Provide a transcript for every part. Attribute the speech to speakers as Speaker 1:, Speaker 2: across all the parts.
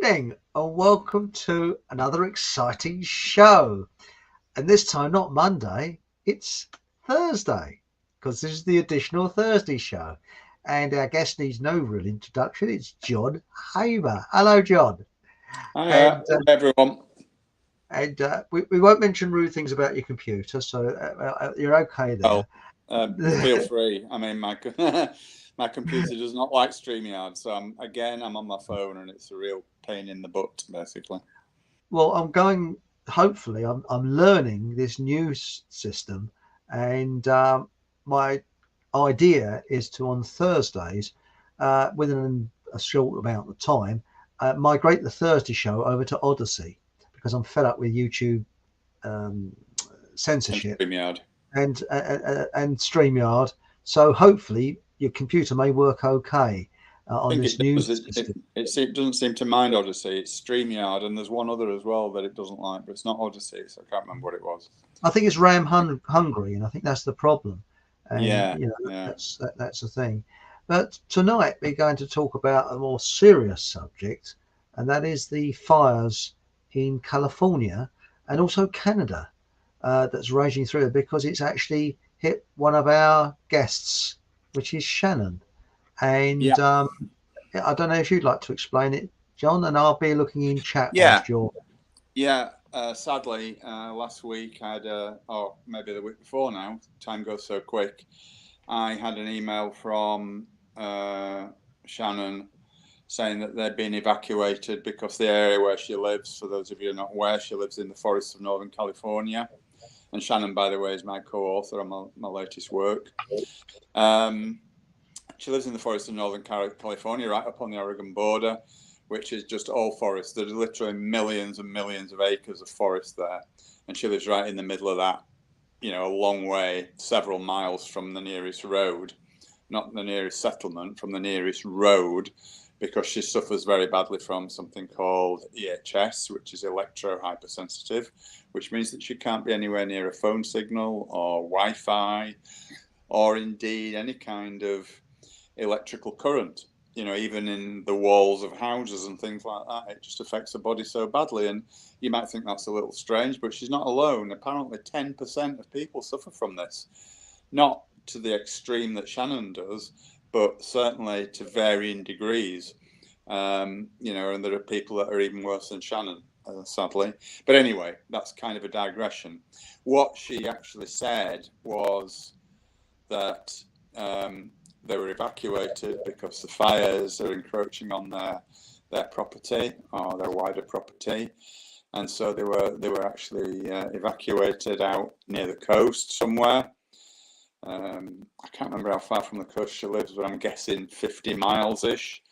Speaker 1: evening and welcome to another exciting show. And this time, not Monday, it's Thursday, because this is the additional Thursday show. And our guest needs no real introduction. It's John Hamer. Hello, John.
Speaker 2: Hi, everyone.
Speaker 1: And we won't mention rude things about your computer, so you're okay there.
Speaker 2: Feel free. I mean, my computer does not like StreamYard, so I'm on my phone, and it's a real pain in the butt, basically.
Speaker 1: Well, hopefully, I'm learning this new system, and my idea is to, on Thursdays, within a short amount of time, migrate the Thursday show over to Odyssey, because I'm fed up with YouTube censorship and StreamYard. So hopefully your computer may work okay on this new system.
Speaker 2: It doesn't seem to mind Odyssey. It's StreamYard, and there's one other as well that it doesn't like, but it's not Odyssey, so I can't remember what it was.
Speaker 1: I think it's RAM hungry, and I think that's the problem. And,
Speaker 2: that's
Speaker 1: the thing. But tonight we're going to talk about a more serious subject, and that is the fires in California and also Canada that's raging through, because it's actually hit one of our guests, which is Shannon. And I don't know if you'd like to explain it, John, and I'll be looking in chat.
Speaker 2: Sadly, last week I had or maybe the week before now, time goes so quick, I had an email from Shannon saying that they'd been evacuated because the area where she lives, for those of you who are not aware, she lives in the forests of Northern California. And Shannon, by the way, is my co-author on my latest work. She lives in the forests of Northern California, right up on the Oregon border, which is just all forest. There's literally millions and millions of acres of forest there. And she lives right in the middle of that, a long way, several miles from the nearest road, not the nearest settlement, from the nearest road, because she suffers very badly from something called EHS, which is electro-hypersensitive, which means that she can't be anywhere near a phone signal or Wi-Fi, or indeed any kind of electrical current. Even in the walls of houses and things like that, it just affects her body so badly. And you might think that's a little strange, but she's not alone. Apparently 10% of people suffer from this. Not to the extreme that Shannon does, but certainly to varying degrees. And there are people that are even worse than Shannon, sadly. But anyway, that's kind of a digression. What she actually said was that they were evacuated because the fires are encroaching on their property or their wider property, and so they were actually evacuated out near the coast somewhere. I can't remember how far from the coast she lives, but I'm guessing 50 miles ish.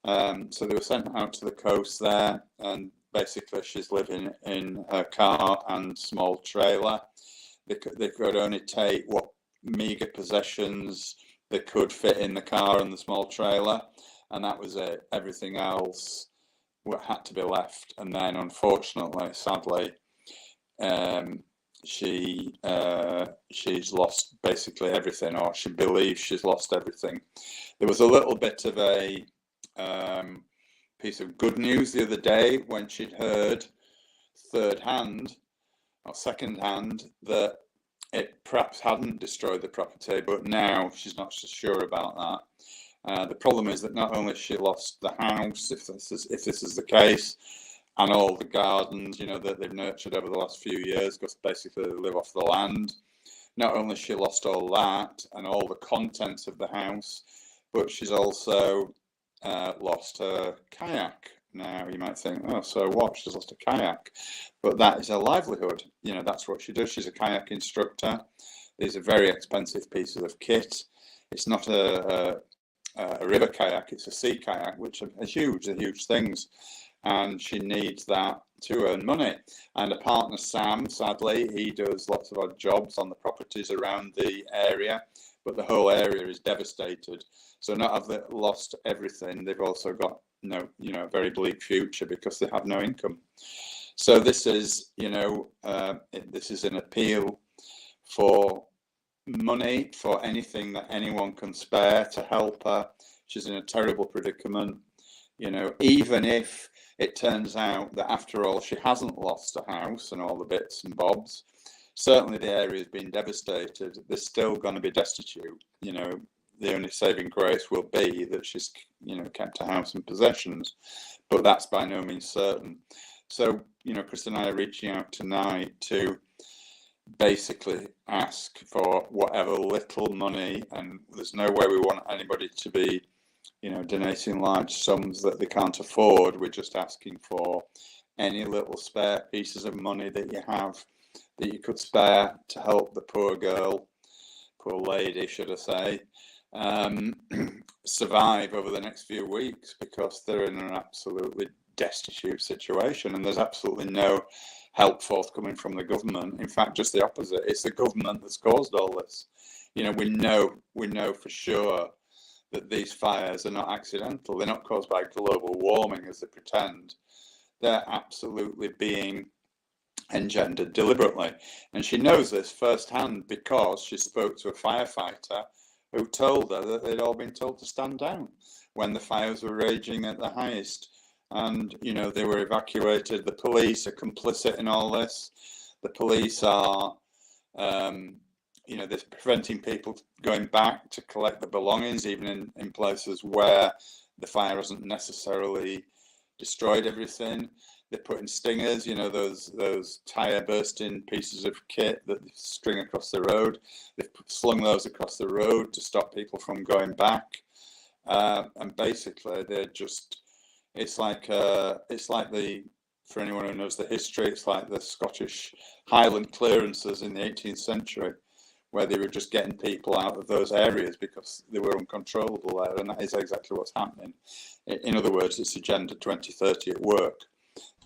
Speaker 2: So they were sent out to the coast there, and basically she's living in her car and small trailer. They could only take what meager possessions they could fit in the car and the small trailer, and that was it. Everything else had to be left. And then, unfortunately, sadly, she's lost basically everything, or she believes she's lost everything. There was a little bit of a piece of good news the other day when she'd heard second hand that it perhaps hadn't destroyed the property, but now she's not so sure about that. The problem is that not only has she lost the house, if this is the case, and all the gardens, that they've nurtured over the last few years, because basically they live off the land. Not only has she lost all that and all the contents of the house, but she's also lost her kayak. Now you might think, oh, so what? She's lost a kayak, but that is her livelihood. That's what she does. She's a kayak instructor. These are very expensive pieces of kit. It's not a river kayak; it's a sea kayak, which are huge. They're huge things, and she needs that to earn money. And a partner, Sam, sadly, he does lots of odd jobs on the properties around the area, but the whole area is devastated. So not have they lost everything, they've also got a very bleak future because they have no income. So this is, this is an appeal for money, for anything that anyone can spare to help her. She's in a terrible predicament. Even if it turns out that after all, she hasn't lost a house and all the bits and bobs. Certainly the area has been devastated. They're still going to be destitute. You know, the only saving grace will be that she's, you know, kept a house and possessions, but that's by no means certain. So, you know, Chris and I are reaching out tonight to basically ask for whatever little money, and there's no way we want anybody to be, you know, donating large sums that they can't afford. We're just asking for any little spare pieces of money that you have that you could spare to help the poor girl, poor lady, should I say, survive over the next few weeks, because they're in an absolutely destitute situation and there's absolutely no help forthcoming from the government. In fact, just the opposite. It's the government that's caused all this. You know, we know for sure that these fires are not accidental. They're not caused by global warming as they pretend. They're absolutely being engendered deliberately. And she knows this firsthand because she spoke to a firefighter who told her that they'd all been told to stand down when the fires were raging at the highest. And, you know, they were evacuated. The police are complicit in all this. The police are, you know, they're preventing people going back to collect their belongings, even in places where the fire hasn't necessarily destroyed everything. They're putting stingers, you know, those tire bursting pieces of kit that they string across the road. They've slung those across the road to stop people from going back. And basically, they're just, it's like the, for anyone who knows the history, it's like the Scottish Highland clearances in the 18th century, where they were just getting people out of those areas because they were uncontrollable there, and that is exactly what's happening. In other words, it's Agenda 2030 at work.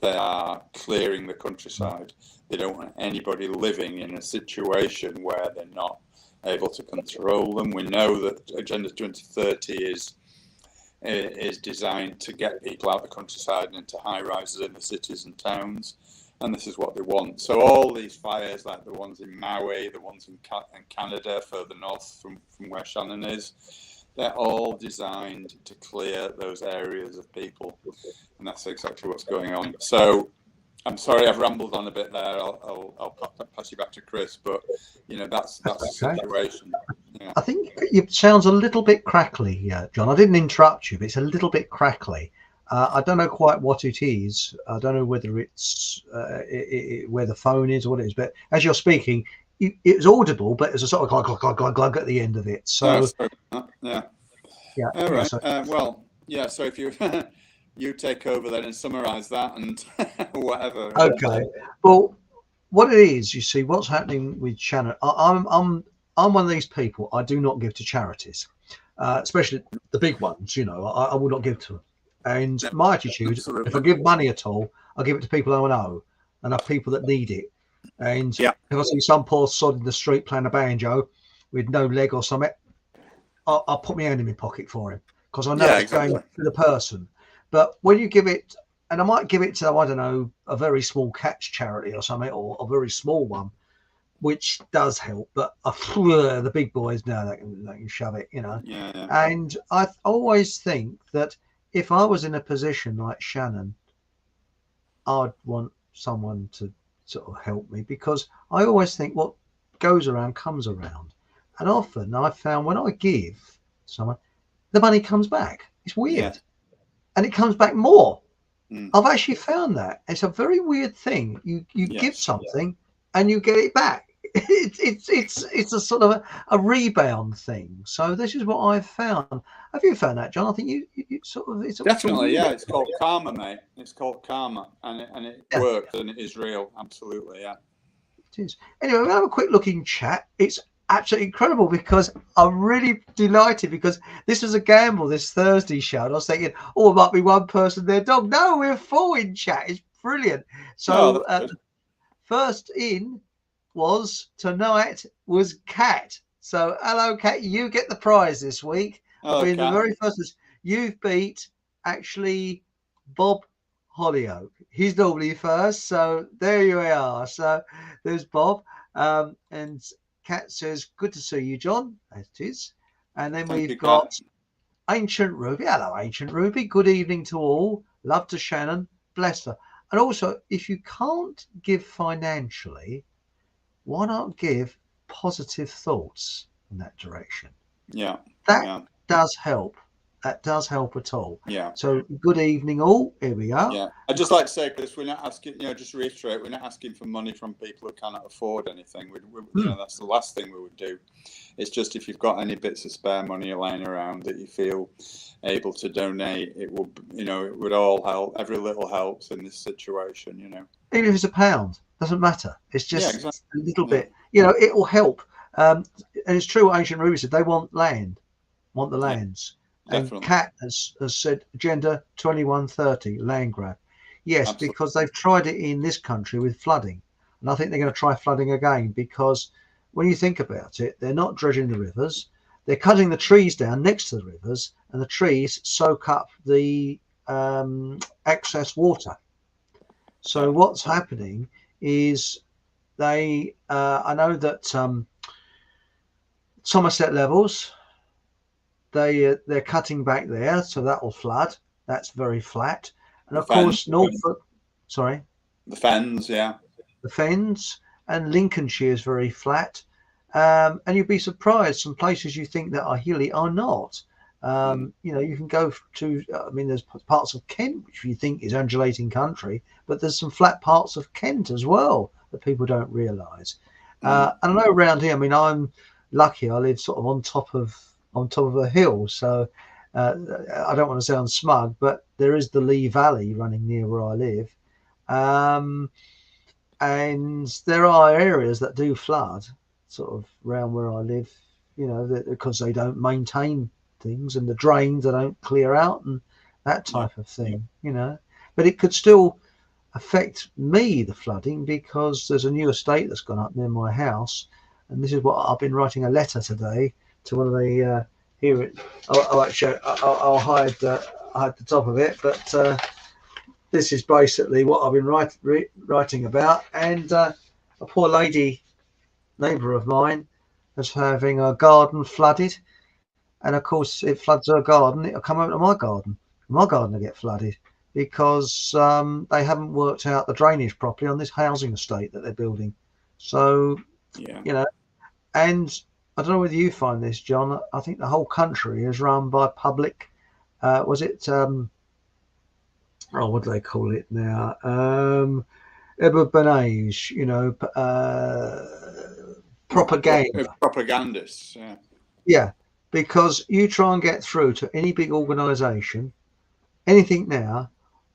Speaker 2: They are clearing the countryside. They don't want anybody living in a situation where they're not able to control them. We know that Agenda 2030 is designed to get people out of the countryside and into high rises in the cities and towns, and this is what they want. So all these fires, like the ones in Maui, the ones in Canada further north from where Shannon is, they're all designed to clear those areas of people, and that's exactly what's going on. So I'm sorry I've rambled on a bit there. I'll pass you back to Chris, but you know, that's the situation. Yeah.
Speaker 1: I think it sounds a little bit crackly, John. I didn't interrupt you, but it's a little bit crackly. I don't know quite what it is. I don't know whether it's where the phone is or what it is. But as you're speaking, it's audible, but there's a sort of glug at the end of it. So
Speaker 2: yeah.
Speaker 1: All
Speaker 2: right.
Speaker 1: So,
Speaker 2: well, yeah. So if you you take over then and summarise that and whatever.
Speaker 1: Okay. Well, what it is, you see, what's happening with Shannon. I'm one of these people. I do not give to charities, especially the big ones. You know, I will not give to them. And my attitude,
Speaker 2: Absolutely.
Speaker 1: if I give money at all, I give it to people I know and are people that need it. And if I see some poor sod in the street playing a banjo with no leg or something, I'll put my hand in my pocket for him because I know it's going to the person. But when you give it, and I might give it to, I don't know, a very small cats charity or something, or a very small one, which does help. But the big boys now, they can shove it, you know. And I always think that if I was in a position like Shannon, I'd want someone to sort of help me, because I always think what goes around comes around. And often I've found when I give someone, the money comes back. It's weird. And it comes back more. I've actually found that. It's a very weird thing. You give something and you get it back. It's a sort of a rebound thing. So this is what I've found. Have you found that, John? I think you sort of, it's
Speaker 2: definitely, it's called karma, mate. It's called karma, and it works, and it is real. Absolutely, yeah.
Speaker 1: It is. Anyway, we'll have a quick look in chat. It's absolutely incredible because I'm really delighted, because this was a gamble this Thursday show. And I was thinking, oh, it might be one person, their dog. No, we're full in chat. It's brilliant. So first in tonight was Kat. So hello, Kat. You get the prize this week. I'll be the very first. You've beat actually Bob Hollyoak. He's normally first. So there you are. So there's Bob. And Kat says, good to see you, John. That is. And then we've got Ancient Ruby. Hello, Ancient Ruby. Good evening to all. Love to Shannon. bless her. And also, if you can't give financially, why not give positive thoughts in that direction?
Speaker 2: Yeah.
Speaker 1: That
Speaker 2: Yeah.
Speaker 1: does help. That does help at all.
Speaker 2: Yeah.
Speaker 1: So good evening all. Here we are.
Speaker 2: Yeah. I'd just like to say, Chris, we're not asking, just reiterate, we're not asking for money from people who cannot afford anything. That's the last thing we would do. It's just if you've got any bits of spare money lying around that you feel able to donate, it would all help. Every little helps in this situation,
Speaker 1: Even if it's £1, doesn't matter. It's just
Speaker 2: exactly.
Speaker 1: a little bit, it will help. And it's true what Ancient Ruby said, they want land, want the lands. And
Speaker 2: Definitely.
Speaker 1: Cat has said agenda 2130, land grab. Yes,
Speaker 2: Absolutely.
Speaker 1: because they've tried it in this country with flooding. And I think they're going to try flooding again, because when you think about it, they're not dredging the rivers. They're cutting the trees down next to the rivers, and the trees soak up the excess water. So what's happening is I know that Somerset Levels, they're cutting back there, so that will flood. That's very flat. And of course, Norfolk, sorry,
Speaker 2: the Fens,
Speaker 1: the Fens, and Lincolnshire is very flat. And you'd be surprised, some places you think that are hilly are not. You can go to, there's parts of Kent which you think is undulating country, but there's some flat parts of Kent as well that people don't realise. And I know around here, I'm lucky, I live sort of on top of a hill, so I don't want to sound smug, but there is the Lee Valley running near where I live. And there are areas that do flood sort of around where I live, because they don't maintain things, and the drains they don't clear out and that type of thing, but it could still affect me, the flooding, because there's a new estate that's gone up near my house, and this is what I've been writing a letter today to one of the I'll hide the top of it, but this is basically what I've been writing about. And a poor lady neighbour of mine is having her garden flooded, and of course it floods her garden, it'll come over to my garden will get flooded, because they haven't worked out the drainage properly on this housing estate that they're building. So and I don't know whether you find this, John, I think the whole country is run by public what do they call it now, propaganda.
Speaker 2: Propagandists,
Speaker 1: yeah, because you try and get through to any big organisation, anything now,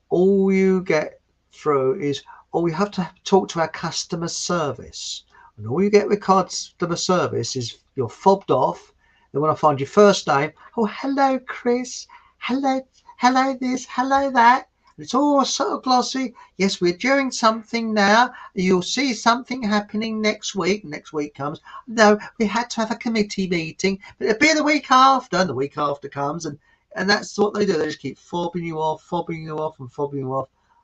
Speaker 1: all you get through is, we have to talk to our customer service. And all you get with customer service is you're fobbed off. They want to find your first name. Oh, hello, Chris. Hello this, hello that. It's all sort of glossy. Yes, we're doing something now. You'll see something happening next week. Next week comes. No, we had to have a committee meeting, but it'll be the week after. And the week after comes, and that's what they do. They just keep fobbing you off.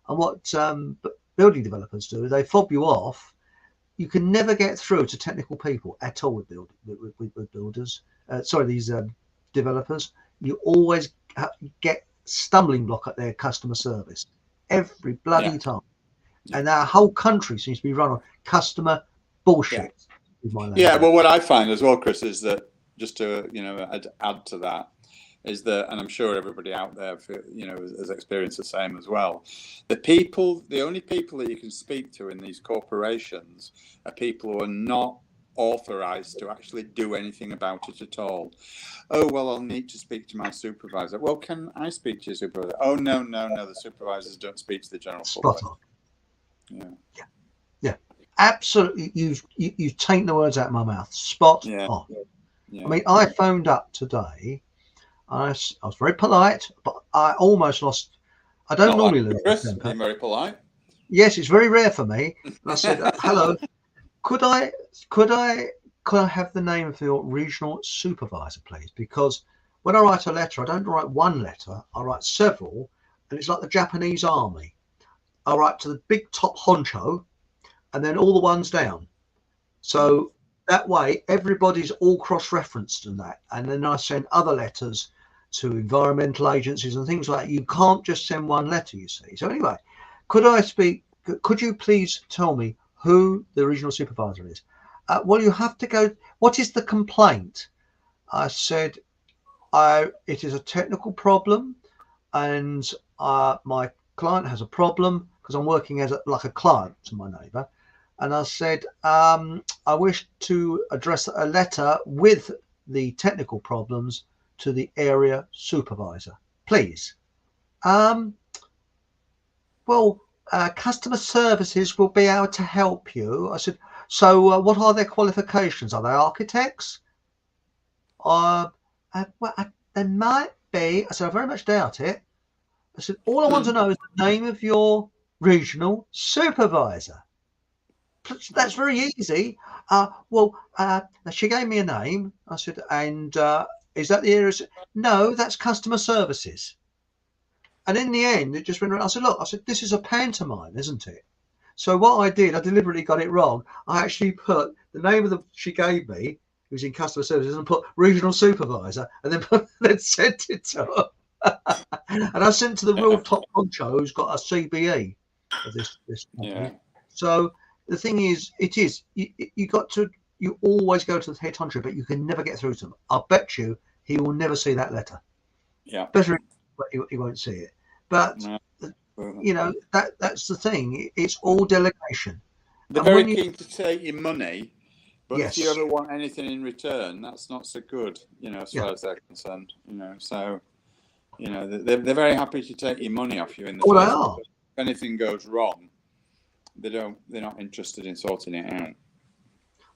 Speaker 1: And what building developers do, they fob you off. You can never get through to technical people at all with builders. These developers. You always get stumbling block at their customer service every bloody time. And our whole country seems to be run on customer bullshit.
Speaker 2: Well, what I find as well, Chris, is that, just to add to that, is that, and I'm sure everybody out there has experienced the same as well, the only people that you can speak to in these corporations are people who are not authorized to actually do anything about it at all. Oh, well, I'll need to speak to my supervisor. Well, can I speak to your supervisor? Oh, no, the supervisors don't speak to the general public.
Speaker 1: Spot on. Yeah, absolutely. You've taken the words out of my mouth. Spot on. I phoned up today. I was very polite, but I almost lost. I don't normally lose
Speaker 2: Chris, being very polite.
Speaker 1: Yes, it's very rare for me. And I said, hello, could I have the name of your regional supervisor, please? Because when I write a letter, I don't write one letter, I write several, and it's like the Japanese army. I write to the big top honcho and then all the ones down. So that way, everybody's all cross-referenced in that. And then I send other letters to environmental agencies and things like that. You can't just send one letter, you see. So anyway, Could you please tell me who the regional supervisor is? Well, you have to go. What is the complaint? I said, it is a technical problem, and my client has a problem because I'm working as like a client to my neighbour. And I said, I wish to address a letter with the technical problems to the area supervisor, please. Well, customer services will be able to help you. I said, so what are their qualifications? Are they architects? Well, they might be. I said, I very much doubt it. I said, all I want to know is the name of your regional supervisor. That's very easy. She gave me a name. I said, and is that the area? No, that's customer services. And in the end, it just went around. I said, look, this is a pantomime, isn't it? So what I did, I deliberately got it wrong. I actually put the name of she gave me, who's in customer services, and put regional supervisor, and then sent it to her. And I sent to the real top honcho who's got a CBE of this company. Yeah. So the thing is, you always go to the head honcho, but you can never get through to him. I bet you he will never see that letter.
Speaker 2: Yeah.
Speaker 1: Better, he won't see it. But that's the thing. It's all delegation.
Speaker 2: They're very keen to take your money, but
Speaker 1: yes.
Speaker 2: If you ever want anything in return, that's not so good. As far as they're concerned. So they're very happy to take your money off you in the
Speaker 1: first
Speaker 2: place. If anything goes wrong, they're not interested in sorting it out.
Speaker 1: It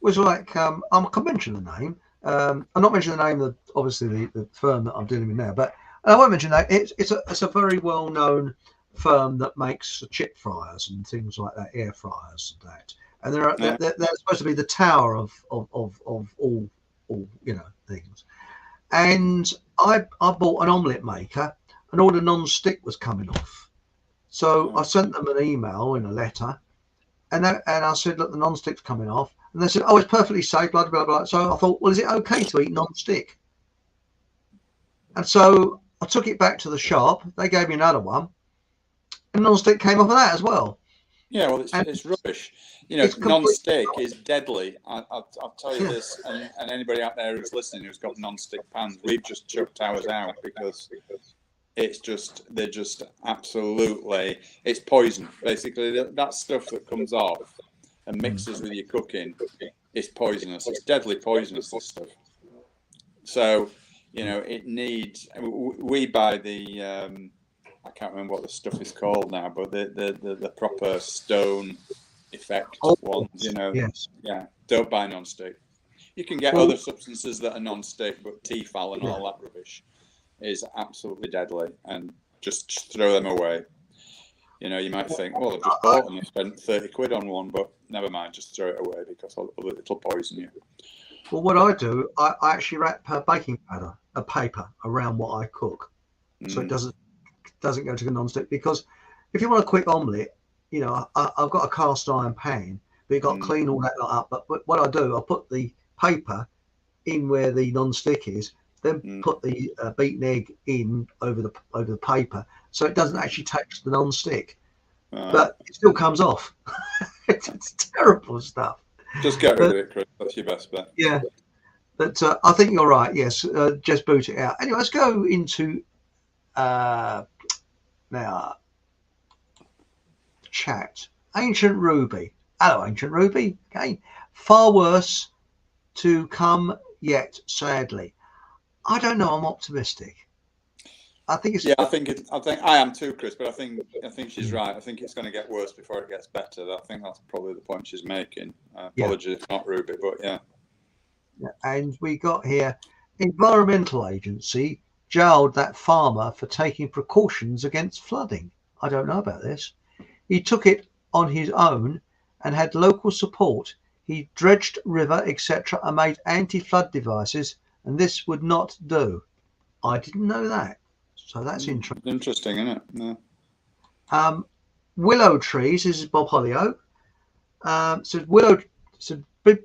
Speaker 1: was like I can mention the name. I'm not mentioning the name of obviously the firm that I'm dealing with now, but I won't mention that. It's a very well known firm that makes chip fryers and things like that, air fryers and that. And they're supposed to be the tower of all things. And I bought an omelette maker, and all the non-stick was coming off. So I sent them an email in a letter, and I said, look, the non-stick's coming off. And they said, oh, it's perfectly safe, blah, blah, blah. So I thought, well, is it okay to eat non-stick? And so I took it back to the shop. They gave me another one, and non-stick came off of that as well.
Speaker 2: Yeah, well, it's rubbish. Non-stick is deadly. I'll tell you this, and anybody out there who's listening who's got non-stick pans, we've just chucked ours out because they're just absolutely, it's poison. Basically, that stuff that comes off and mixes with your cooking is poisonous. It's deadly poisonous, this stuff. So, it needs, we buy the, I can't remember what the stuff is called now, but the proper stone effect ones,
Speaker 1: Yes.
Speaker 2: Yeah, don't buy non-stick. You can get other substances that are non-stick, but Tefal and all that rubbish is absolutely deadly, and just throw them away. You might think, well, I've just bought them, I spent 30 quid on one, but never mind, just throw it away because it'll poison you.
Speaker 1: Well, what I do, I actually wrap baking powder, a paper around what I cook, so it doesn't go to the non-stick. Because if you want a quick omelette, I've got a cast iron pan, but you've got to clean all that up. But what I do, I put the paper in where the non-stick is, then put the beaten egg in over the paper, so it doesn't actually touch the non-stick, but it still comes off. It's terrible stuff.
Speaker 2: Just get rid of it, Chris. That's your best bet.
Speaker 1: Yeah, but I think you're right. Yes, just boot it out. Anyway, let's go into now chat. Ancient Ruby. Hello, Ancient Ruby. Okay, far worse to come yet, sadly. I don't know. I'm optimistic. I think it's.
Speaker 2: Yeah, I think I am too, Chris. But I think she's right. I think it's going to get worse before it gets better. I think that's probably the point she's making. Apologies, if not Ruby, but yeah.
Speaker 1: And we got here, Environmental Agency jailed that farmer for taking precautions against flooding. I don't know about this. He took it on his own and had local support. He dredged river, etc., and made anti-flood devices, and this would not do. I didn't know that. So that's interesting.
Speaker 2: Interesting, isn't it? Yeah.
Speaker 1: Willow trees. This is Bob Hollyoak. So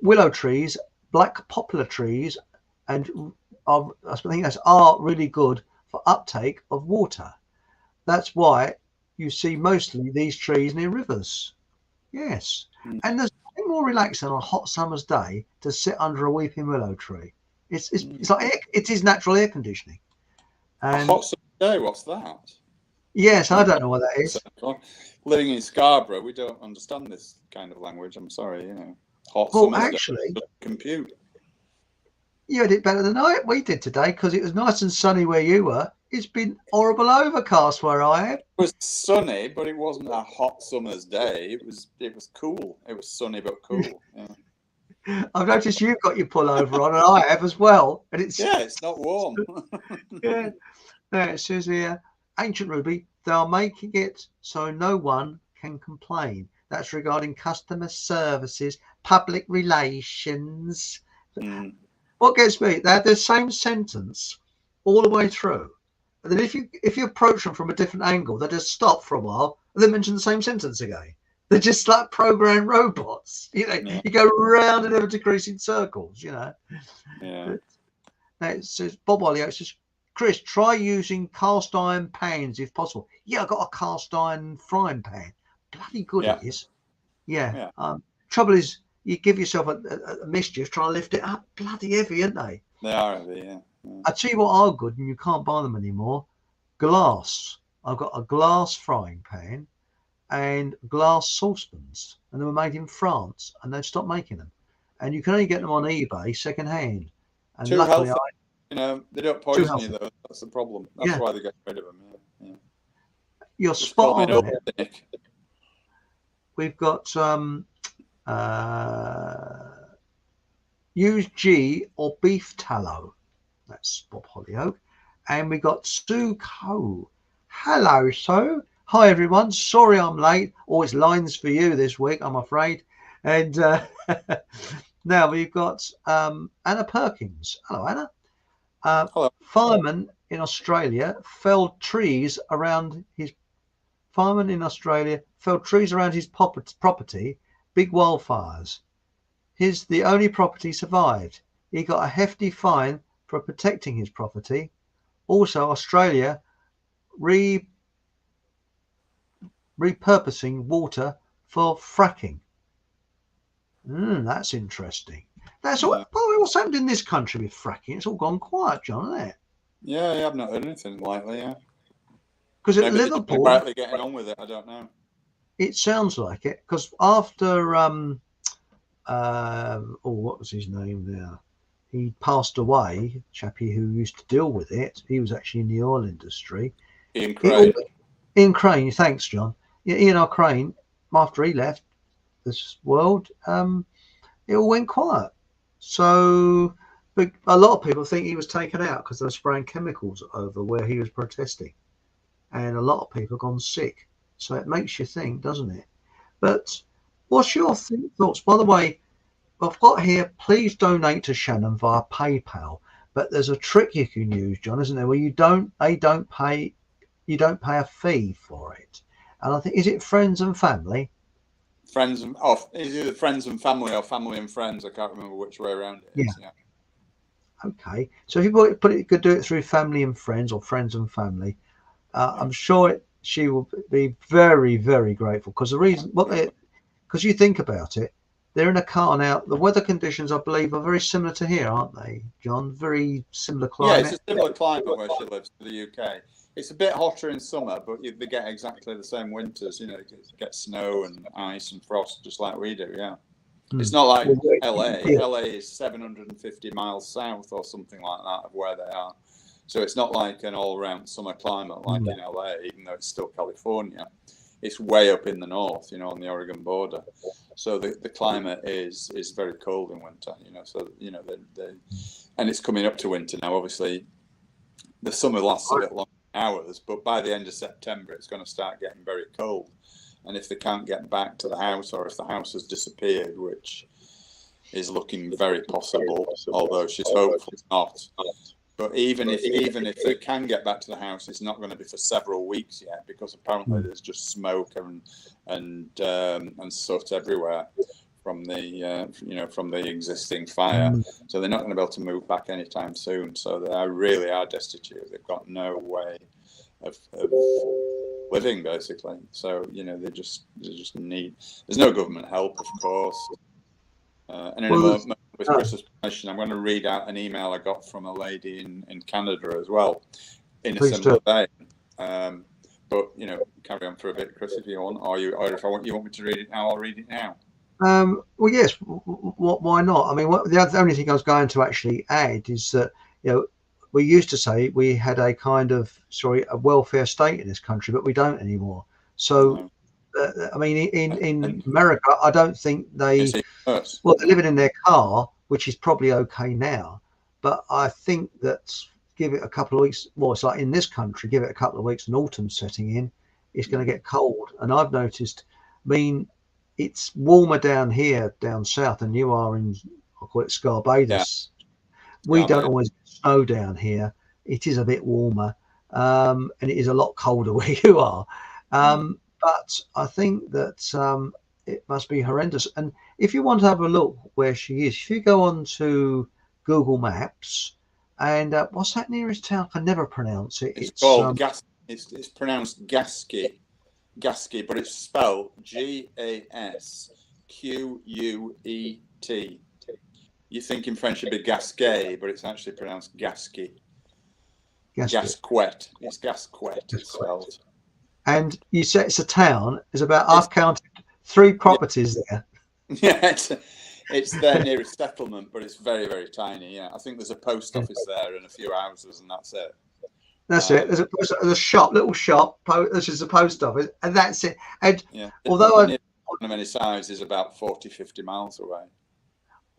Speaker 1: willow trees, black poplar trees, and I think are really good for uptake of water. That's why you see mostly these trees near rivers. Yes. And there's nothing more relaxing on a hot summer's day to sit under a weeping willow tree. It's like it is natural air conditioning.
Speaker 2: A
Speaker 1: And
Speaker 2: hot summer day, what's that?
Speaker 1: yes, I don't know what that is.
Speaker 2: Living in Scarborough, we don't understand this kind of language. I'm sorry, hot
Speaker 1: Well,
Speaker 2: summer's
Speaker 1: actually,
Speaker 2: day, compute.
Speaker 1: you had it better than we did today because it was nice and sunny where you were. It's been horrible overcast where I am.
Speaker 2: It was sunny, but it wasn't a hot summer's day. It was cool. It was sunny but cool. Yeah.
Speaker 1: I've noticed you've got your pullover on, and I have as well. And it's
Speaker 2: not warm.
Speaker 1: Yeah. It says here, Ancient Ruby, they are making it so no one can complain. That's regarding customer services, public relations. What gets me, they have the same sentence all the way through. And then if you approach them from a different angle, they just stop for a while and then mention the same sentence again. They're just like programmed robots. You go round and ever decreasing circles,
Speaker 2: Yeah.
Speaker 1: Now it says, Bob Olliott says, Chris, try using cast iron pans if possible. Yeah, I got a cast iron frying pan. Bloody good it is. Yeah. Trouble is, you give yourself a mischief trying to lift it up. Bloody heavy, aren't they?
Speaker 2: They are heavy, yeah.
Speaker 1: I tell you what are good, and you can't buy them anymore. Glass. I've got a glass frying pan and glass saucepans, and they were made in France, and they've stopped making them. And you can only get them on eBay second hand. And
Speaker 2: too
Speaker 1: luckily,
Speaker 2: healthy. They don't poison you though. That's the problem. That's why they get rid of them. Yeah.
Speaker 1: You're spot on.
Speaker 2: Nick.
Speaker 1: We've got use G or beef tallow. That's Bob Hollyoak. And we got Sue Coe. Hello, Sue. Hi, everyone. Sorry I'm late. Always lines for you this week, I'm afraid. And now we've got Anna Perkins. Hello, Anna.
Speaker 2: Hello.
Speaker 1: Fireman in Australia felled trees around his property, big wildfires. The only property survived. He got a hefty fine for protecting his property. Also, Australia repurposing water for fracking. That's interesting. That's all. By the way, what's happened in this country with fracking? It's all gone quiet, John, isn't it?
Speaker 2: Yeah, I've not heard anything lately. Yeah.
Speaker 1: Because at Liverpool,
Speaker 2: quietly getting on with it. I don't know.
Speaker 1: It sounds like it. Because after what was his name now? He passed away. Chappie who used to deal with it. He was actually in the oil industry.
Speaker 2: Ian Crane.
Speaker 1: Ian Crane. Thanks, John. Ian R. Crane. After he left this world, it all went quiet. So, but a lot of people think he was taken out because they were spraying chemicals over where he was protesting, and a lot of people have gone sick. So it makes you think, doesn't it? But what's your thoughts? By the way, I've got here, please donate to Shannon via PayPal. But there's a trick you can use, John, isn't there? Where you don't pay a fee for it. And I think, is it friends and family?
Speaker 2: Is either friends and family or family and friends? I can't remember which way around it is. Yeah.
Speaker 1: Okay. So if you could do it through family and friends or friends and family. I'm sure she will be very, very grateful because because you think about it, they're in a car now. The weather conditions, I believe, are very similar to here, aren't they, John? Very similar climate.
Speaker 2: Yeah, it's a similar climate where she lives to the UK. It's a bit hotter in summer, but they get exactly the same winters. You get snow and ice and frost just like we do. Yeah, it's not like LA.
Speaker 1: Yeah.
Speaker 2: LA is 750 miles south or something like that of where they are. So it's not like an all-round summer climate like in LA, even though it's still California. It's way up in the north, on the Oregon border. So the climate is very cold in winter, So and it's coming up to winter now. Obviously, the summer lasts a bit longer hours, but by the end of September, it's going to start getting very cold. And if they can't get back to the house, or if the house has disappeared, which is looking very possible, although she's hopeful not. But even if they can get back to the house, it's not going to be for several weeks yet, because apparently there's just smoke and soot everywhere from the existing fire. So they're not going to be able to move back anytime soon. So they really are destitute. They've got no way of living, basically. So, you know, they just need. There's no government help, of course. And in a moment, with Chris's permission, I'm going to read out an email I got from a lady in Canada as well, in a similar vein. But you know, carry on for a bit, Chris, if you want, or if you want me to read it now, I'll read it now.
Speaker 1: Well, yes. Why not? I mean, the only thing I was going to actually add is that, you know, we used to say we had a kind of a welfare state in this country, but we don't anymore. So, I mean, in America, I don't think they're living in their car, which is probably okay now. But I think that give it a couple of weeks, well, it's like in this country, give it a couple of weeks and autumn's setting in, it's going to get cold. And I've noticed, I mean, it's warmer down here, down south, than you are in, I call it Scarbados. Yeah. We don't always get snow down here. It is a bit warmer, and it is a lot colder where you are. But I think that it must be horrendous. And if you want to have a look where she is, if you go on to Google Maps, and what's that nearest town? I can never pronounce it.
Speaker 2: It's called it's pronounced Gasquet. Gasquet, but it's spelled Gasquet. You think in French it'd be Gasquet, but it's actually pronounced Gasquet. Gasquet. It's Gasquet. It's spelled.
Speaker 1: And you say it's a town. There's about, I've counted 3 properties there.
Speaker 2: Yeah, it's their nearest settlement, but it's very, very tiny. Yeah, I think there's a post office there and a few houses, and that's it.
Speaker 1: That's it. There's a shop, little shop, which is a post office, and that's it. And although
Speaker 2: many size is about 40, 50 miles away.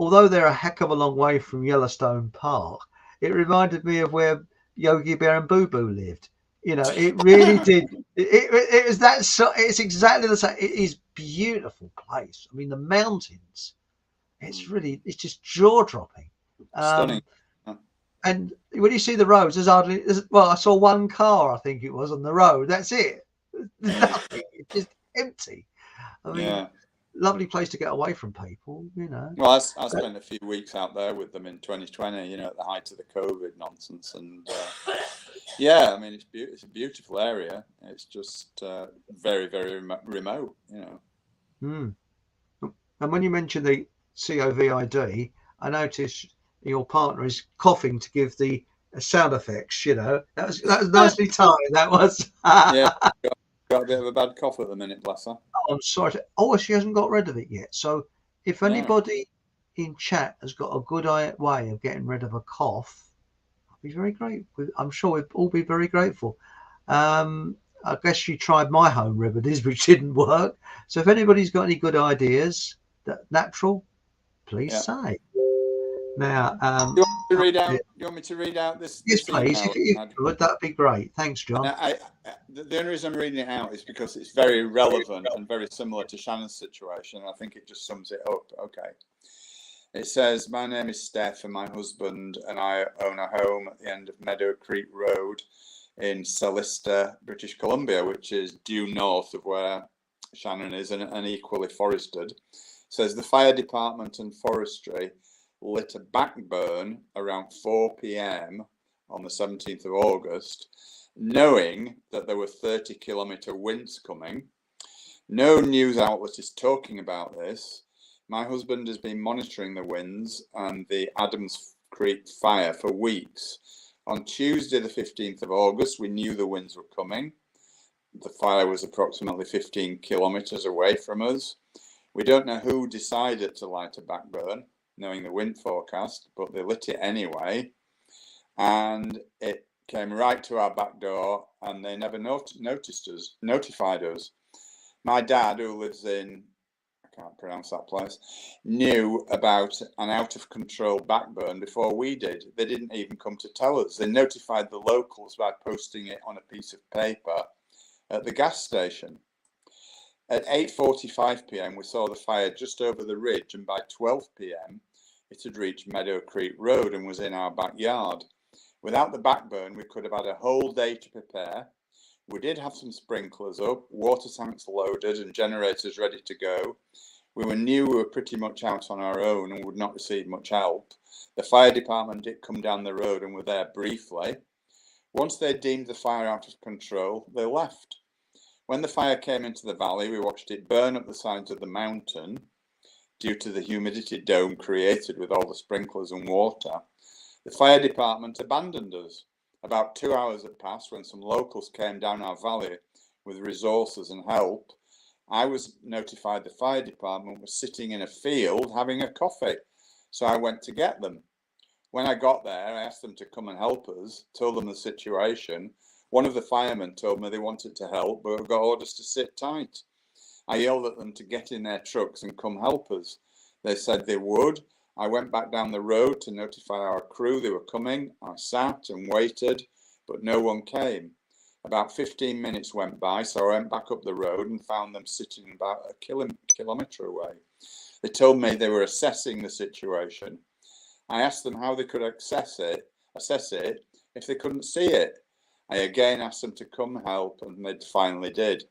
Speaker 1: Although they're a heck of a long way from Yellowstone Park, it reminded me of where Yogi Bear and Boo Boo lived. You know, it really did. It was that. It's exactly the same. It is beautiful place. I mean, the mountains. It's just jaw dropping.
Speaker 2: Stunning.
Speaker 1: And when you see the roads, I saw one car, I think it was, on the road. That's it. Nothing. It's just empty. I mean, lovely place to get away from people, you know.
Speaker 2: Well, I spent a few weeks out there with them in 2020, you know, at the height of the COVID nonsense. And I mean, it's a beautiful area. It's just very, very remote, you know.
Speaker 1: And when you mentioned the COVID, I noticed your partner is coughing to give the sound effects, you know. That was nicely timed, that was.
Speaker 2: Got a bit of a bad cough at the minute, bless her.
Speaker 1: Oh, I'm sorry. She hasn't got rid of it yet. So if anybody in chat has got a good way of getting rid of a cough, I'll be very grateful. I'm sure we'd all be very grateful. I guess she tried my home remedies, which didn't work. So if anybody's got any good ideas, natural, please say. Now,
Speaker 2: you want me to read out this?
Speaker 1: Yes, please. If you could, that'd be great. Thanks, John.
Speaker 2: The only reason I'm reading it out is because it's very relevant and very similar to Shannon's situation. I think it just sums it up. Okay. It says, "My name is Steph, and my husband and I own a home at the end of Meadow Creek Road in Celista, British Columbia, which is due north of where Shannon is and equally forested." It says the fire department and forestry lit a backburn around 4 p.m. on the 17th of August, knowing that there were 30-kilometer winds coming. No news outlet is talking about this. My husband has been monitoring the winds and the Adams Creek fire for weeks. On Tuesday, the 15th of August, we knew the winds were coming. The fire was approximately 15 kilometers away from us. We don't know who decided to light a backburn, knowing the wind forecast, but they lit it anyway, and it came right to our back door, and they never notified us. My dad, who lives in, I can't pronounce that place, knew about an out-of-control backburn before we did. They didn't even come to tell us. They notified the locals by posting it on a piece of paper at the gas station. At 8:45 p.m, we saw the fire just over the ridge, and by 12 p.m, it had reached Meadow Creek Road and was in our backyard. Without the backburn, we could have had a whole day to prepare. We did have some sprinklers up, water tanks loaded, and generators ready to go. We knew we were pretty much out on our own and would not receive much help. The fire department did come down the road and were there briefly. Once they deemed the fire out of control, they left. When the fire came into the valley, we watched it burn up the sides of the mountain due to the humidity dome created with all the sprinklers and water. The fire department abandoned us. About 2 hours had passed when some locals came down our valley with resources and help. I was notified the fire department was sitting in a field having a coffee, so I went to get them. When I got there, I asked them to come and help us, told them the situation. One of the firemen told me they wanted to help, but got orders to sit tight. I yelled at them to get in their trucks and come help us. They said they would. I went back down the road to notify our crew they were coming. I sat and waited, but no one came. About 15 minutes went by, so I went back up the road and found them sitting about a kilometre away. They told me they were assessing the situation. I asked them how they could assess it if they couldn't see it. I again asked them to come help, and they finally did.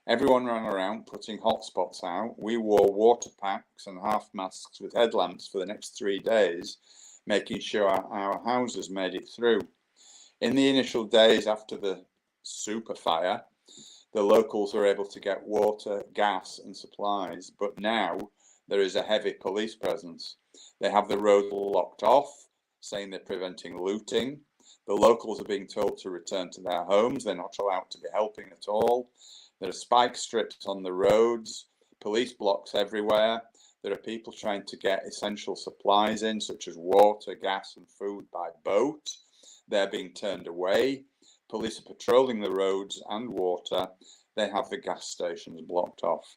Speaker 2: Everyone ran around putting hotspots out. We wore water packs and half masks with headlamps for the next 3 days, making sure our houses made it through. In the initial days after the super fire, the locals were able to get water, gas and supplies, but now there is a heavy police presence. They have the road locked off, saying they're preventing looting. The locals are being told to return to their homes. They're not allowed to be helping at all. There are spike strips on the roads, police blocks everywhere. There are people trying to get essential supplies in, such as water, gas and food by boat. They're being turned away. Police are patrolling the roads and water. They have the gas stations blocked off.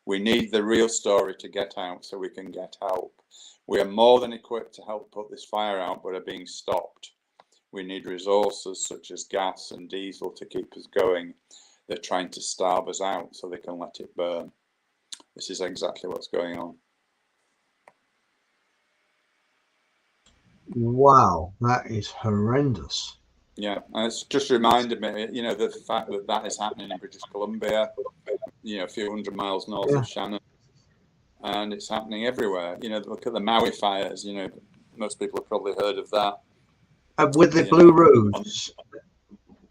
Speaker 2: We need the real story to get out so we can get help. We are more than equipped to help put this fire out, but are being stopped. We need resources such as gas and diesel to keep us going. They're trying to starve us out so they can let it burn. This is exactly what's going on.
Speaker 1: Wow, that is horrendous.
Speaker 2: Yeah, and it's just reminded me, you know, the fact that that is happening in British Columbia, you know, a few hundred miles north of Shannon, and it's happening everywhere. You know, look at the Maui fires, you know, most people have probably heard of that.
Speaker 1: With the blue roofs,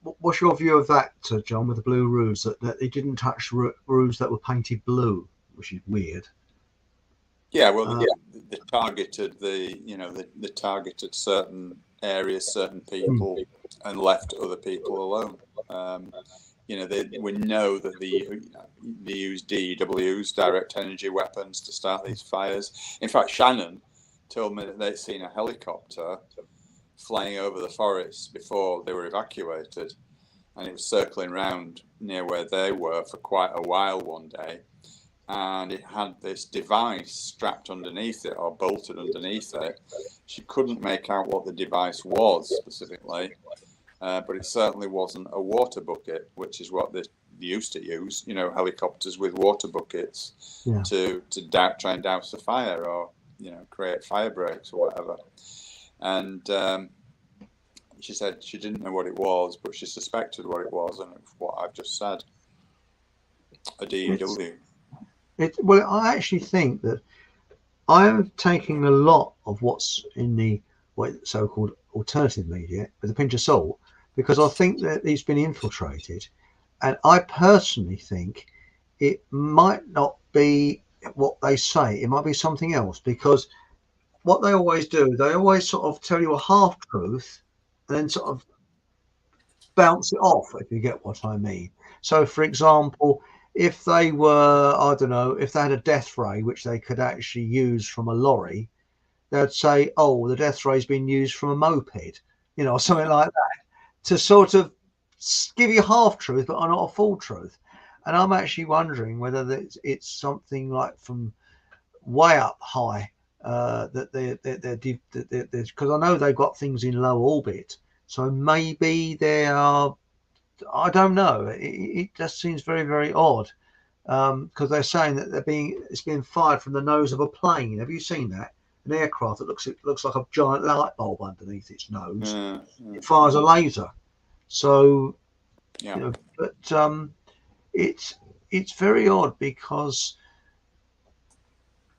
Speaker 1: what's your view of that, John, with the blue roofs, that they didn't touch roofs that were painted blue, which is weird.
Speaker 2: Yeah, well, they targeted they targeted certain areas, certain people, and left other people alone. You know, we know that they use DEWs, direct energy weapons, to start these fires. In fact, Shannon told me that they'd seen a helicopter flying over the forests before they were evacuated, and it was circling around near where they were for quite a while one day, and it had this device strapped underneath it or bolted underneath it. She couldn't make out what the device was specifically, but it certainly wasn't a water bucket, which is what they used to use, you know, helicopters with water buckets to try and douse the fire, or, you know, create fire breaks or whatever. And she said she didn't know what it was, but she suspected what it was, and it's what I've just said, a DEW.
Speaker 1: Well, I actually think that I'm taking a lot of what's in the so-called alternative media with a pinch of salt, because I think that it's been infiltrated, and I personally think it might not be what they say. It might be something else, because what they always do, they always sort of tell you a half truth and then sort of bounce it off, if you get what I mean. So, for example, if they were, I don't know, if they had a death ray which they could actually use from a lorry, they'd say, oh, the death ray's been used from a moped, you know, or something like that, to sort of give you half truth but not a full truth. And I'm actually wondering whether it's something like from way up high, that they're because I know they've got things in low orbit, so maybe they are, I don't know, it just seems very, very odd, because they're saying that it's being fired from the nose of a plane. Have you seen that? An aircraft that looks like a giant light bulb underneath its nose. It fires a laser. So you know, but it's very odd, because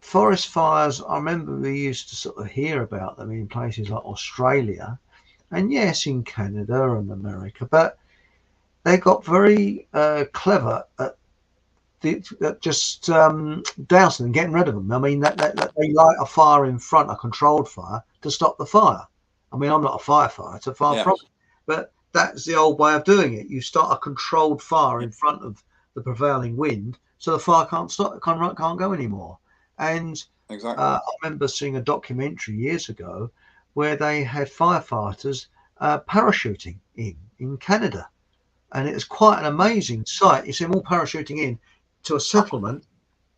Speaker 1: forest fires, I remember we used to sort of hear about them in places like Australia, and yes, in Canada and America, but they got very clever at just dousing and getting rid of them. I mean, that they light a fire in front, a controlled fire, to stop the fire. I mean, I'm not a firefighter, far
Speaker 2: Yeah.
Speaker 1: from it, but that's the old way of doing it. You start a controlled fire
Speaker 2: Yeah.
Speaker 1: in front of the prevailing wind, so the fire can't stop, can't go anymore. And
Speaker 2: Exactly.
Speaker 1: I remember seeing a documentary years ago where they had firefighters parachuting in Canada, and it was quite an amazing sight. You see them all parachuting in to a settlement,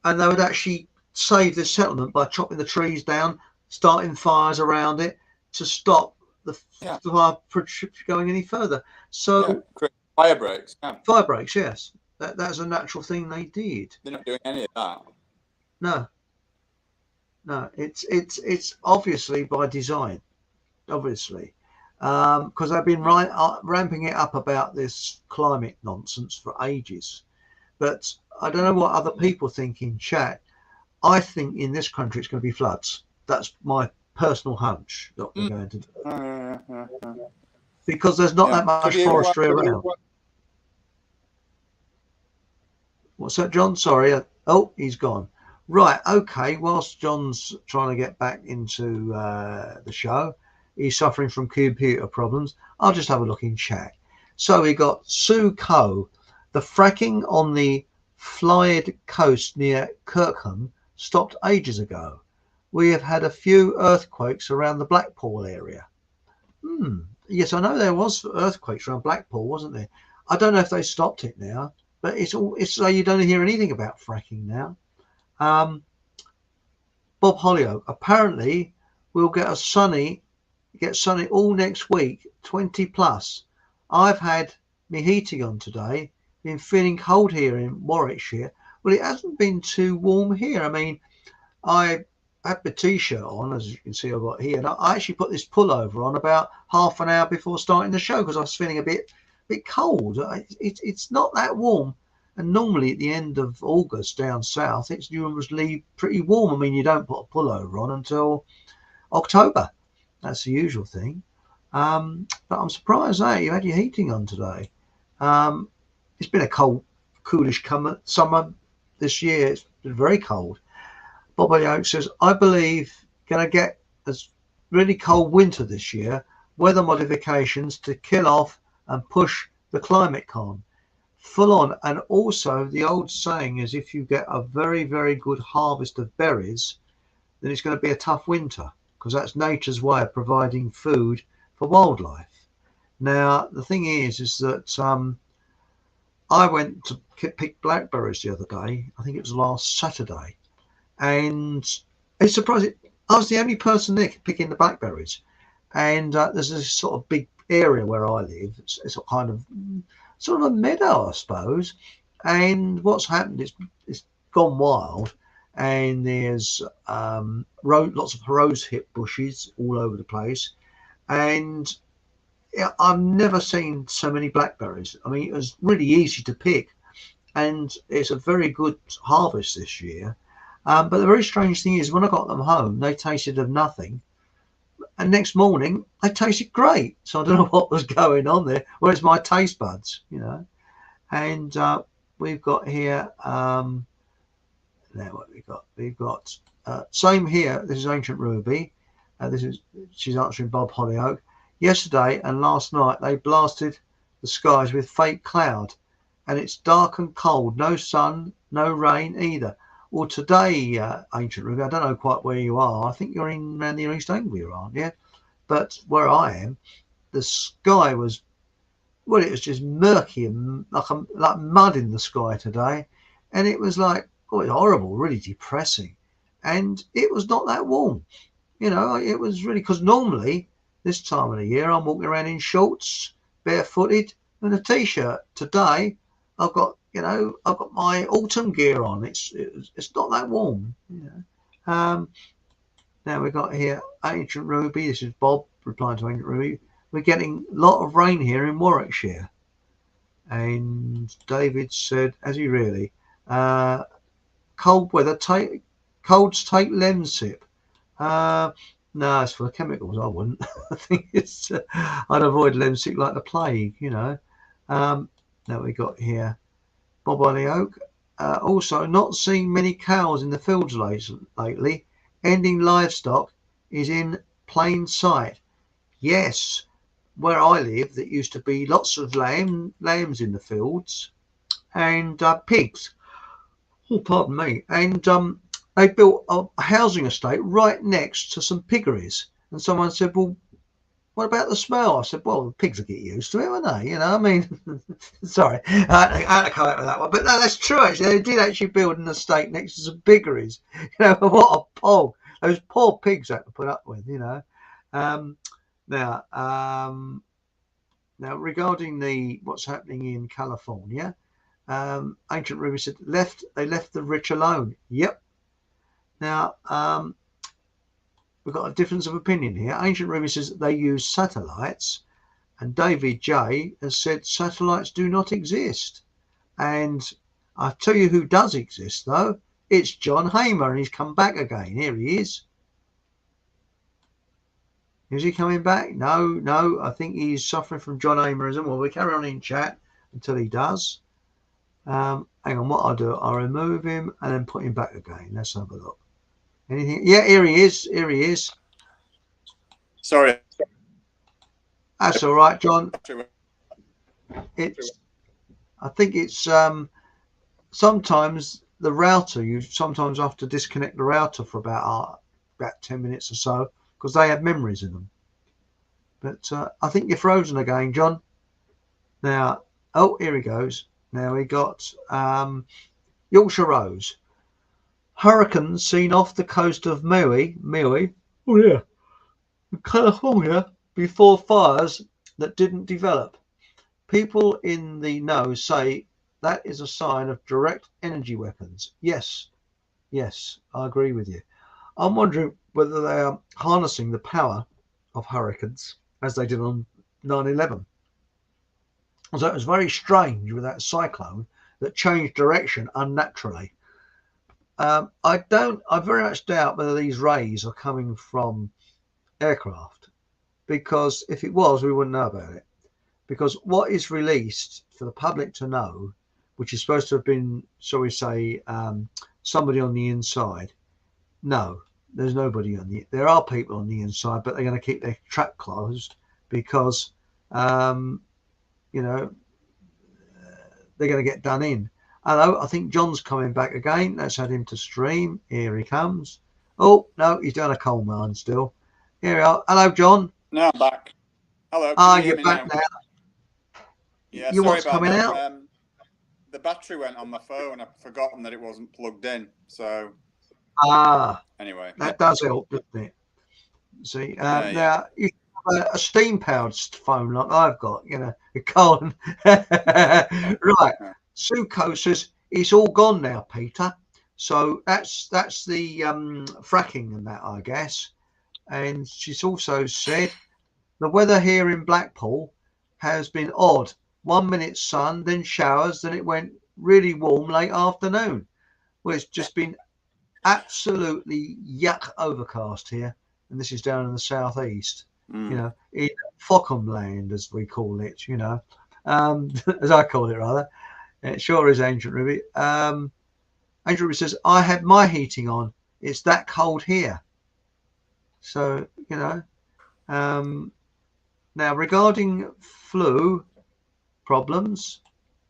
Speaker 1: and they would actually save this settlement by chopping the trees down, starting fires around it to stop the
Speaker 2: Yeah.
Speaker 1: fire going any further.
Speaker 2: Yeah.
Speaker 1: So
Speaker 2: Create fire breaks. Yeah.
Speaker 1: fire breaks, yes, that's a natural thing they did.
Speaker 2: They're not doing any of that.
Speaker 1: No, no, it's obviously by design, obviously, because they've been ramping it up about this climate nonsense for ages. But I don't know what other people think in chat. I think in this country it's going to be floods. That's my personal hunch that we're going to do. Because there's not that much forestry around. What's that, John? Sorry. Oh, he's gone. Right. Okay. Whilst John's trying to get back into the show, he's suffering from computer problems. I'll just have a look in chat. So we got Sue Coe. The fracking on the Flyde coast near Kirkham stopped ages ago. We have had a few earthquakes around the Blackpool area. Yes, I know there was earthquakes around Blackpool, wasn't there? I don't know if they stopped it now, but it's so you don't hear anything about fracking now. Bob Hollyoak, apparently we'll get sunny all next week, 20 plus. I've had my heating on today, been feeling cold here in Warwickshire. Well, it hasn't been too warm here. I mean, I had the t-shirt on, as you can see I've got here, and I actually put this pullover on about half an hour before starting the show because I was feeling a bit cold. It's not that warm, and normally at the end of August down south it's usually pretty warm. I mean, you don't put a pullover on until October. That's the usual thing. But I'm surprised that you had your heating on today. It's been a coolish summer this year. It's been very cold. Bobby Oak says, I believe going to get a really cold winter this year. Weather modifications to kill off and push the climate con. Full on. And also the old saying is if you get a very, very good harvest of berries, then it's going to be a tough winter because that's nature's way of providing food for wildlife. Now, the thing is that I went to pick blackberries the other day. I think it was last Saturday. And it's surprising. I was the only person there picking the blackberries. And there's this sort of big area where I live. It's a kind of sort of a meadow, I suppose. And what's happened is it's gone wild. And there's lots of rose hip bushes all over the place. And I've never seen so many blackberries. I mean, it was really easy to pick. And it's a very good harvest this year. But the very strange thing is when I got them home, they tasted of nothing. And next morning, they tasted great. So I don't know what was going on there. Well, it's my taste buds, you know. And we've got here, now what we've got same here. This is Ancient Ruby. She's answering Bob Hollyoak. Yesterday and last night, they blasted the skies with fake cloud. And it's dark and cold. No sun, no rain either. Well, today, Ancient Ruby, I don't know quite where you are. I think you're in around the East Anglia, aren't you? But where I am, the sky was, well, it was just murky and like mud in the sky today. And it was like, oh, it's horrible, really depressing. And it was not that warm. You know, it was really, because normally this time of the year, I'm walking around in shorts, barefooted, and a t-shirt. Today, I've got my autumn gear on. It's not that warm. You know. Now we've got here Ancient Ruby. This is Bob replying to Ancient Ruby. We're getting a lot of rain here in Warwickshire. And David said, as he really, cold weather, colds take Lemsip. No, it's for the chemicals. I wouldn't. I think I'd avoid Lemsip like the plague, you know. Now we got here Bob on the Oak. Also, not seeing many cows in the fields lately. Ending livestock is in plain sight. Yes, where I live, there used to be lots of lambs in the fields and pigs. Oh, pardon me. And they built a housing estate right next to some piggeries. And someone said, well, what about the smell? I said, well, the pigs will get used to it, won't they? You know, I mean, sorry, I had to come out with that one. But no, that's true, actually. They did actually build an estate next to some piggeries. You know, what a pog. Those poor pigs had to put up with, you know. Um, now, now, regarding what's happening in California, Ancient Ruby said they left the rich alone. Yep. Now, we've got a difference of opinion here. Ancient Ruby says they use satellites, and David J has said satellites do not exist. And I tell you who does exist, though. It's John Hamer, and he's come back again. Here he is. Is he coming back? No. I think he's suffering from John Hamerism. Well, we carry on in chat until he does. Hang on, what I'll do, I'll remove him and then put him back again. Let's have a look. Anything? Yeah, here he is.
Speaker 2: Sorry.
Speaker 1: That's all right, John. I think it's sometimes the router, you sometimes have to disconnect the router for about 10 minutes or so because they have memories in them. But I think you're frozen again, John. Now, oh, here he goes. Now we got Yorkshire Rose. Hurricanes seen off the coast of Maui. Oh yeah, California before fires that didn't develop. People in the know say that is a sign of direct energy weapons. Yes, I agree with you. I'm wondering whether they are harnessing the power of hurricanes as they did on 9/11. So it was very strange with that cyclone that changed direction unnaturally. I very much doubt whether these rays are coming from aircraft, because if it was, we wouldn't know about it. Because what is released for the public to know, which is supposed to have been, shall we say, somebody on the inside. No, there's nobody there are people on the inside, but they're going to keep their trap closed because, you know, they're going to get done in. Hello, I think John's coming back again. Let's add him to stream. Here he comes. Oh, no, he's doing a coal mine still. Here we are. Hello, John.
Speaker 2: No, I'm back. Hello.
Speaker 1: You're back now.
Speaker 2: Yeah,
Speaker 1: you
Speaker 2: sorry
Speaker 1: what's
Speaker 2: about
Speaker 1: coming
Speaker 2: that.
Speaker 1: out?
Speaker 2: The battery went on my phone. I've forgotten that it wasn't plugged in. So anyway,
Speaker 1: that does help, doesn't it? See, now you have a steam-powered phone like I've got, you know, a coal. Right. Suko says it's all gone now, Peter. So that's the fracking and that, I guess. And she's also said the weather here in Blackpool has been odd. 1 minute sun, then showers, then it went really warm late afternoon. Well, it's just been absolutely yuck overcast here, and this is down in the southeast. You know, in Fockham land, as we call it. You know, as I call it rather. It sure is, Ancient Ruby. Ancient Ruby says, I had my heating on. It's that cold here. So, you know. Now, regarding flu problems,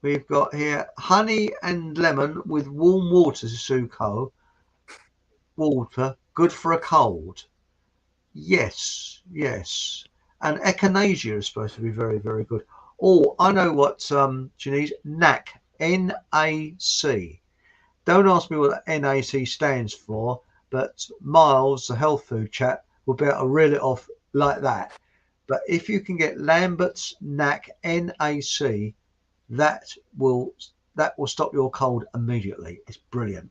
Speaker 1: we've got here honey and lemon with warm water, Suko. Water, good for a cold. Yes. And echinacea is supposed to be very, very good. Oh, I know what she needs. NAC. NAC. Don't ask me what NAC stands for, but Miles, the health food chap, will be able to reel it off like that. But if you can get Lambert's NAC, NAC, that will stop your cold immediately. It's brilliant.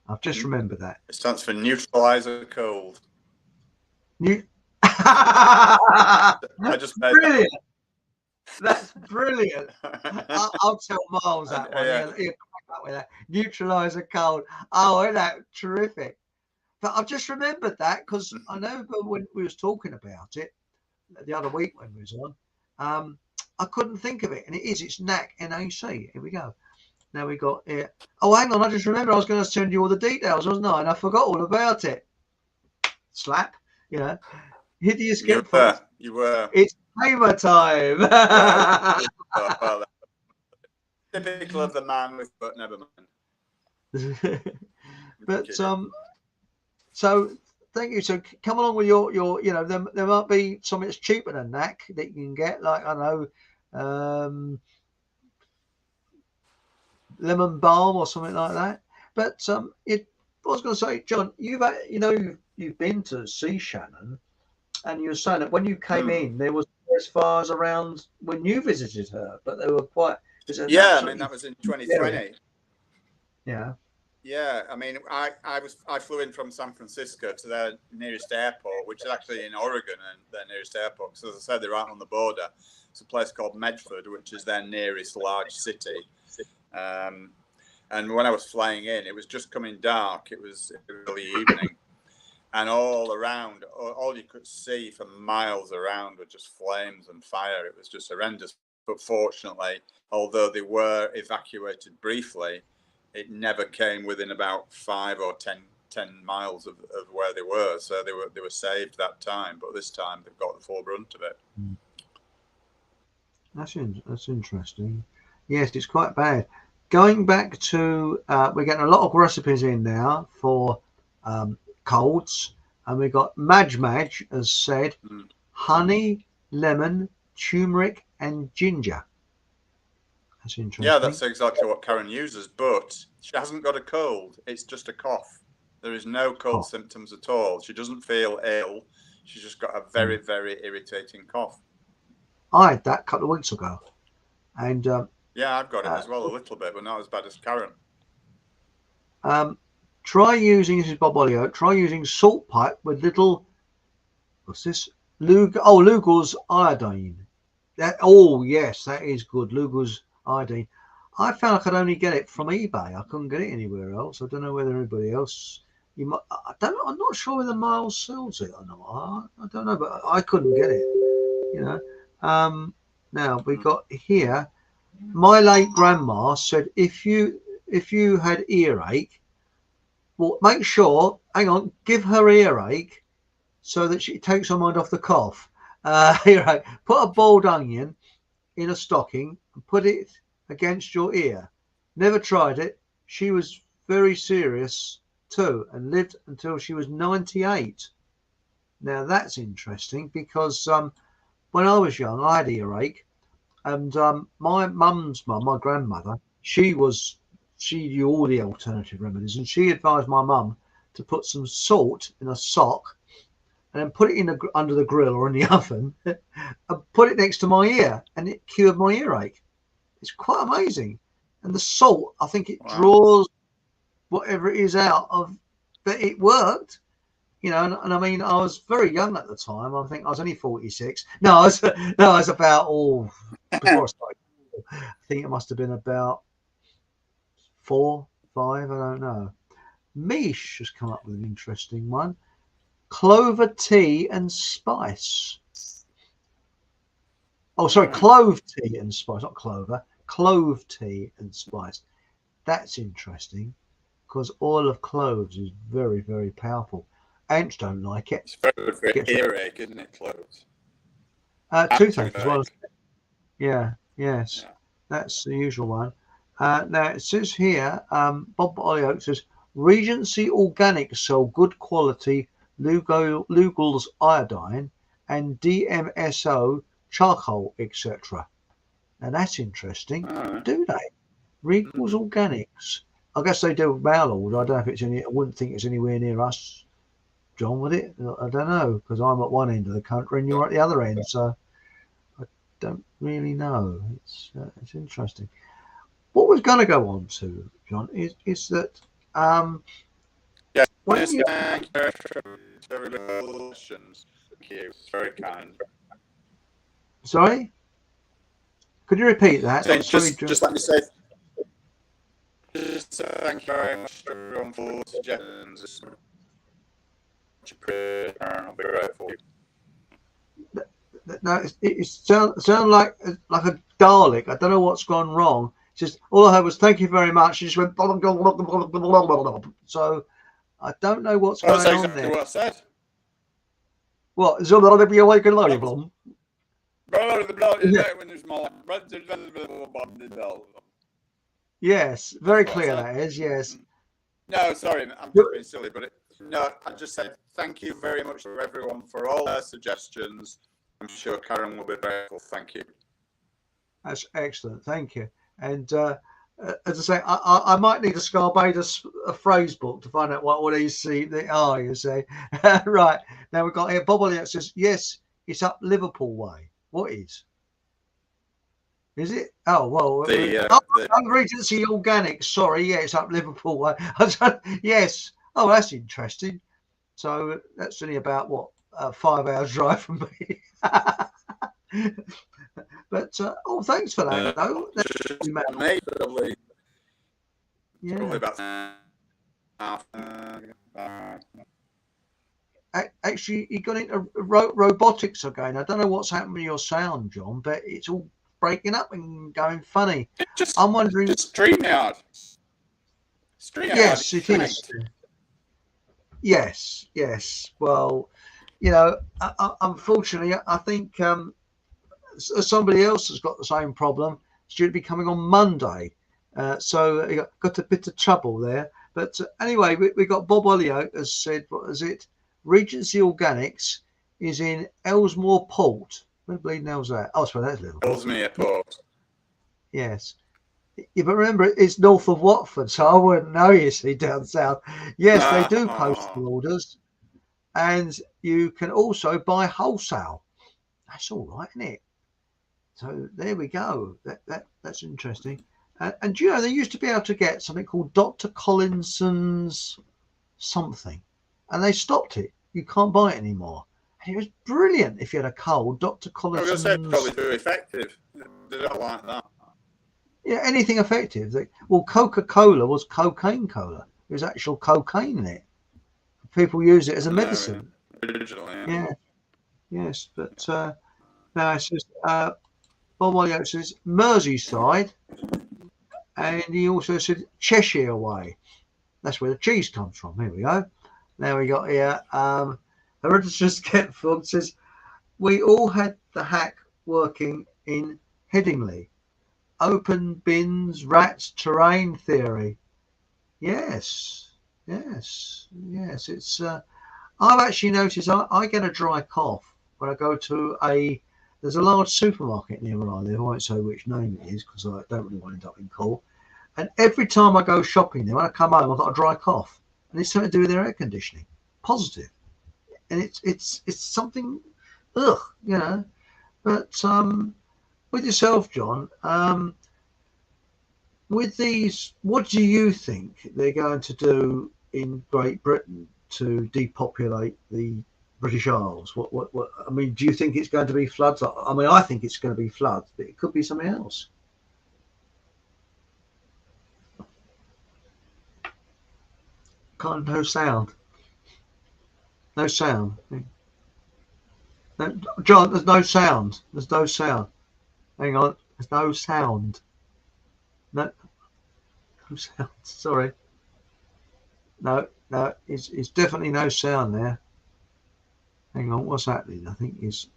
Speaker 1: I've just remembered that.
Speaker 2: It stands for neutralizer cold.
Speaker 1: I
Speaker 2: just made
Speaker 1: brilliant. That's brilliant. I'll tell Miles that one. He'll come up with that. Neutralizer cold. Oh, isn't that terrific? But I've just remembered that because I know when we was talking about it the other week when we was on, I couldn't think of it, and it's NAC, NAC. Here we go. Now we got it. Oh, hang on, I just remember I was going to send you all the details, wasn't I? And I forgot all about it. Slap, hit the escape button.
Speaker 2: You were.
Speaker 1: It's gamer time.
Speaker 2: Well, typical of the man with, but never mind.
Speaker 1: But so thank you. So come along with your there might be something that's cheaper than NAC that you can get, like I know, lemon balm or something like that. But I was going to say, John, you've been to see Shannon, and you were saying that when you came in, there was fires around when you visited her, but they were quite.
Speaker 2: Yeah, I mean that was in 2020.
Speaker 1: Yeah.
Speaker 2: Yeah, I mean, I flew in from San Francisco to their nearest airport, which is actually in Oregon, and their nearest airport. Because as I said, they're right on the border. It's a place called Medford, which is their nearest large city. And when I was flying in, it was just coming dark. It was early evening, and all around, all you could see for miles around were just flames and fire. It was just horrendous. But fortunately, although they were evacuated briefly, it never came within about 5 or 10 miles of where they were. So they were saved that time. But this time they've got the full brunt of it.
Speaker 1: That's interesting. Yes, it's quite bad. Going back to, we're getting a lot of recipes in now for colds. And we got Madge has said honey, lemon, turmeric, and ginger. That's interesting.
Speaker 2: Yeah, that's exactly what Karen uses, but she hasn't got a cold. It's just a cough. There is no cold symptoms at all. She doesn't feel ill. She's just got a very, very irritating cough.
Speaker 1: I had that a couple of weeks ago. And
Speaker 2: yeah, I've got it as well, a little bit, but not as bad as Karen.
Speaker 1: Try using, this is Bob Olio, try using salt pipe with little, what's this? Lugol's iodine. Yes, that is good. Lugol's iodine. I found I could only get it from eBay. I couldn't get it anywhere else. I don't know whether anybody else. I'm not sure whether Miles sells it or not. I don't know, but I couldn't get it. Now we got here. My late grandma said if you had earache, well, make sure. Hang on, give her earache so that she takes her mind off the cough. Earache. Put a boiled onion in a stocking and put it against your ear. Never tried it. She was very serious too and lived until she was 98. Now that's interesting because when I was young, I had earache, and my mum's mum, my grandmother, she knew all the alternative remedies, and she advised my mum to put some salt in a sock and then put it under the grill or in the oven and put it next to my ear, and it cured my earache. It's quite amazing. And the salt, I think it draws whatever it is out of, but it worked. And I mean, I was very young at the time. I think I was only 46. No, I was about before I started. I think it must have been about 4, 5. I don't know. Mish has come up with an interesting one: clover tea and spice. Oh, sorry, clove tea and spice, not clover. Clove tea and spice. That's interesting because oil of cloves is very, very powerful. Ants don't like it.
Speaker 2: It's very good for earache, isn't it, cloves?
Speaker 1: Toothache as well. Yeah, yes. Yeah. That's the usual one. Now it says here, Bob Olio says, Regency Organics sell good quality Lugol's iodine and DMSO charcoal, etc. Now that's interesting. Do they? Regal's Organics. I guess they do mail order. I don't know if it's I wouldn't think it's anywhere near us, John, would it? I don't know, because I'm at one end of the country and you're at the other end, so I don't really know. It's interesting. What we're going to go on to, John, is that
Speaker 2: when you very kind.
Speaker 1: Sorry, could you repeat that?
Speaker 2: So just let me say. Just thank you very much for everyone for suggestions. I'll be grateful.
Speaker 1: No, it sound like a Dalek. I don't know what's gone wrong. It's just all I heard was "thank you very much." It just went. So I don't know what's
Speaker 2: Well, that's
Speaker 1: going on
Speaker 2: exactly
Speaker 1: there.
Speaker 2: what I said.
Speaker 1: What? Is that be awake and loading?
Speaker 2: When there's more.
Speaker 1: Yes,
Speaker 2: That's
Speaker 1: very
Speaker 2: what I
Speaker 1: clear
Speaker 2: said.
Speaker 1: that is. Yes.
Speaker 2: No, sorry, I'm just being silly, but no, I just said thank you very much to everyone for all their suggestions. I'm sure Karen will be grateful. Thank you.
Speaker 1: That's excellent. Thank you. And as I say, I might need a Scarbados a phrase book to find out what these are. You say, right now we've got here. Bob Elliott says, yes, it's up Liverpool way. What is? Is it? Oh well. Regency Organics. Sorry, yeah, it's up Liverpool way. Yes. Oh, that's interesting. So that's only about what 5 hours drive from me. But thanks for that though.
Speaker 2: Probably about
Speaker 1: actually, you got into robotics again. I don't know what's happened with your sound, John, but it's all breaking up and going funny. I'm wondering.
Speaker 2: StreamYard.
Speaker 1: Yes, it is. Yes. Well, unfortunately, I think somebody else has got the same problem. It's due to be coming on Monday. So you got a bit of trouble there. But anyway, we got Bob Olliot has said, what is it? Regency Organics is in Ellesmere Port. Where the bleeding hell's that? Oh, I suppose that's Liverpool.
Speaker 2: Ellesmere Port.
Speaker 1: Yes. Yeah, but remember, it's north of Watford, so I wouldn't know, you see, down south. Yes, they do postal orders. And you can also buy wholesale. That's all right, isn't it? So there we go. That's interesting. And they used to be able to get something called Dr. Collinson's something, and they stopped it. You can't buy it anymore. And it was brilliant if you had a cold. Dr. Collinson's.
Speaker 2: I was going to say probably too effective. They don't like that.
Speaker 1: Yeah, anything effective. Well, Coca-Cola was cocaine cola. There was actual cocaine in it. People use it as a medicine.
Speaker 2: Originally,
Speaker 1: yeah. Yes, but now it says Bob Olliot says Merseyside, and he also said Cheshire way. That's where the cheese comes from. Here we go. Now we got here. Hereditous Getford says we all had the hack working in Headingley. Open bins, rats, terrain theory. Yes. It's. I've actually noticed I get a dry cough when I go to there's a large supermarket near where I live. I won't say which name it is because I don't really want to end up in call. And every time I go shopping there, when I come home, I've got a dry cough, and it's something to do with their air conditioning. Positive, and it's something, But with yourself, John, with these, what do you think they're going to do in Great Britain to depopulate the British Isles? What? I mean, do you think it's going to be floods? I mean, I think it's going to be floods, but it could be something else. No sound. No, John, there's no sound. Hang on. There's no sound. No sound. Sorry. No. It's definitely no sound there. Hang on. What's happening? I think it's.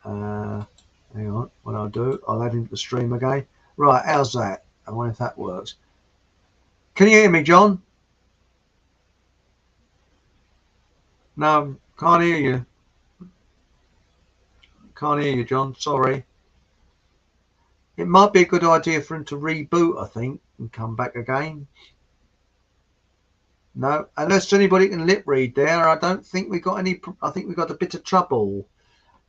Speaker 1: Hang on. What I'll do, I'll add into the stream again. Right. How's that? I wonder if that works. Can you hear me, John? No, can't hear you. Can't hear you, John. Sorry. It might be a good idea for him to reboot, I think, and come back again. No, unless anybody can lip read there, I don't think we got any. I think we got a bit of trouble.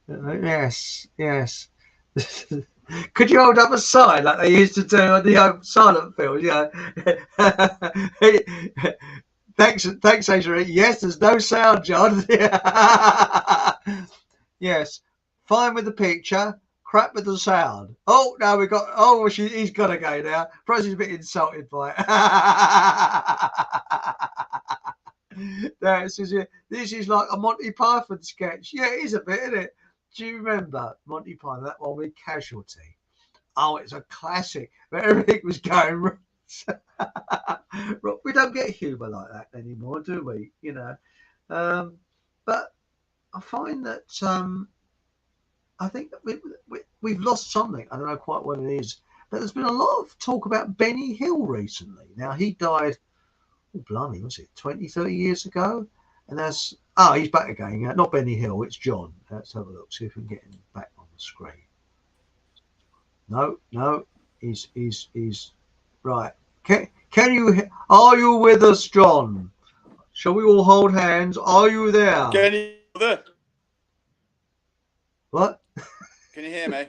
Speaker 1: Yes. Could you hold up a sign like they used to do on the silent film? Yeah. Thanks, Adrian. Yes, there's no sound, John. Yes, fine with the picture, crap with the sound. Oh, now we got. Oh, he's got to go now. Perhaps he's a bit insulted by it. This is like a Monty Python sketch. Yeah, it is a bit, isn't it? Do you remember Monty Python, that one with Casualty? Oh, it's a classic. But everything was going wrong. We don't get humour like that anymore, do we? You know. But I find that I think that we've lost something. I don't know quite what it is. But there's been a lot of talk about Benny Hill recently. Now, he died, oh, blimey, was it 20, 30 years ago? And he's back again. Not Benny Hill, it's John. Let's have a look, see if we can get him back on the screen. No, he's right. Can you, are you with us, John? Shall we all hold hands? Are you there?
Speaker 2: Can you there?
Speaker 1: What?
Speaker 2: Can you hear me?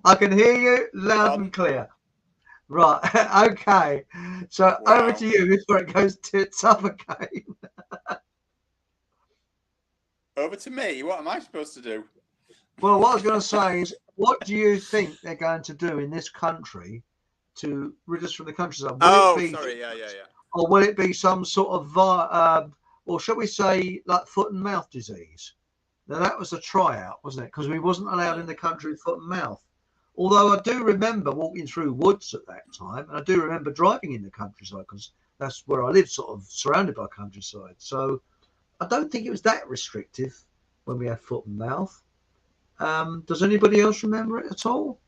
Speaker 1: I can hear you loud and clear. Right, okay. So over to you before it goes tits up again.
Speaker 2: Over to me? What am I supposed to do?
Speaker 1: Well, what I was going to say is, what do you think they're going to do in this country to rid us from the countryside?
Speaker 2: Sorry, yeah.
Speaker 1: Or will it be some sort of, or shall we say, like foot and mouth disease? Now, that was a tryout, wasn't it? Because we wasn't allowed in the country with foot and mouth. Although I do remember walking through woods at that time, and I do remember driving in the countryside because that's where I lived, sort of surrounded by countryside. So I don't think it was that restrictive when we had foot and mouth. Does anybody else remember it at all?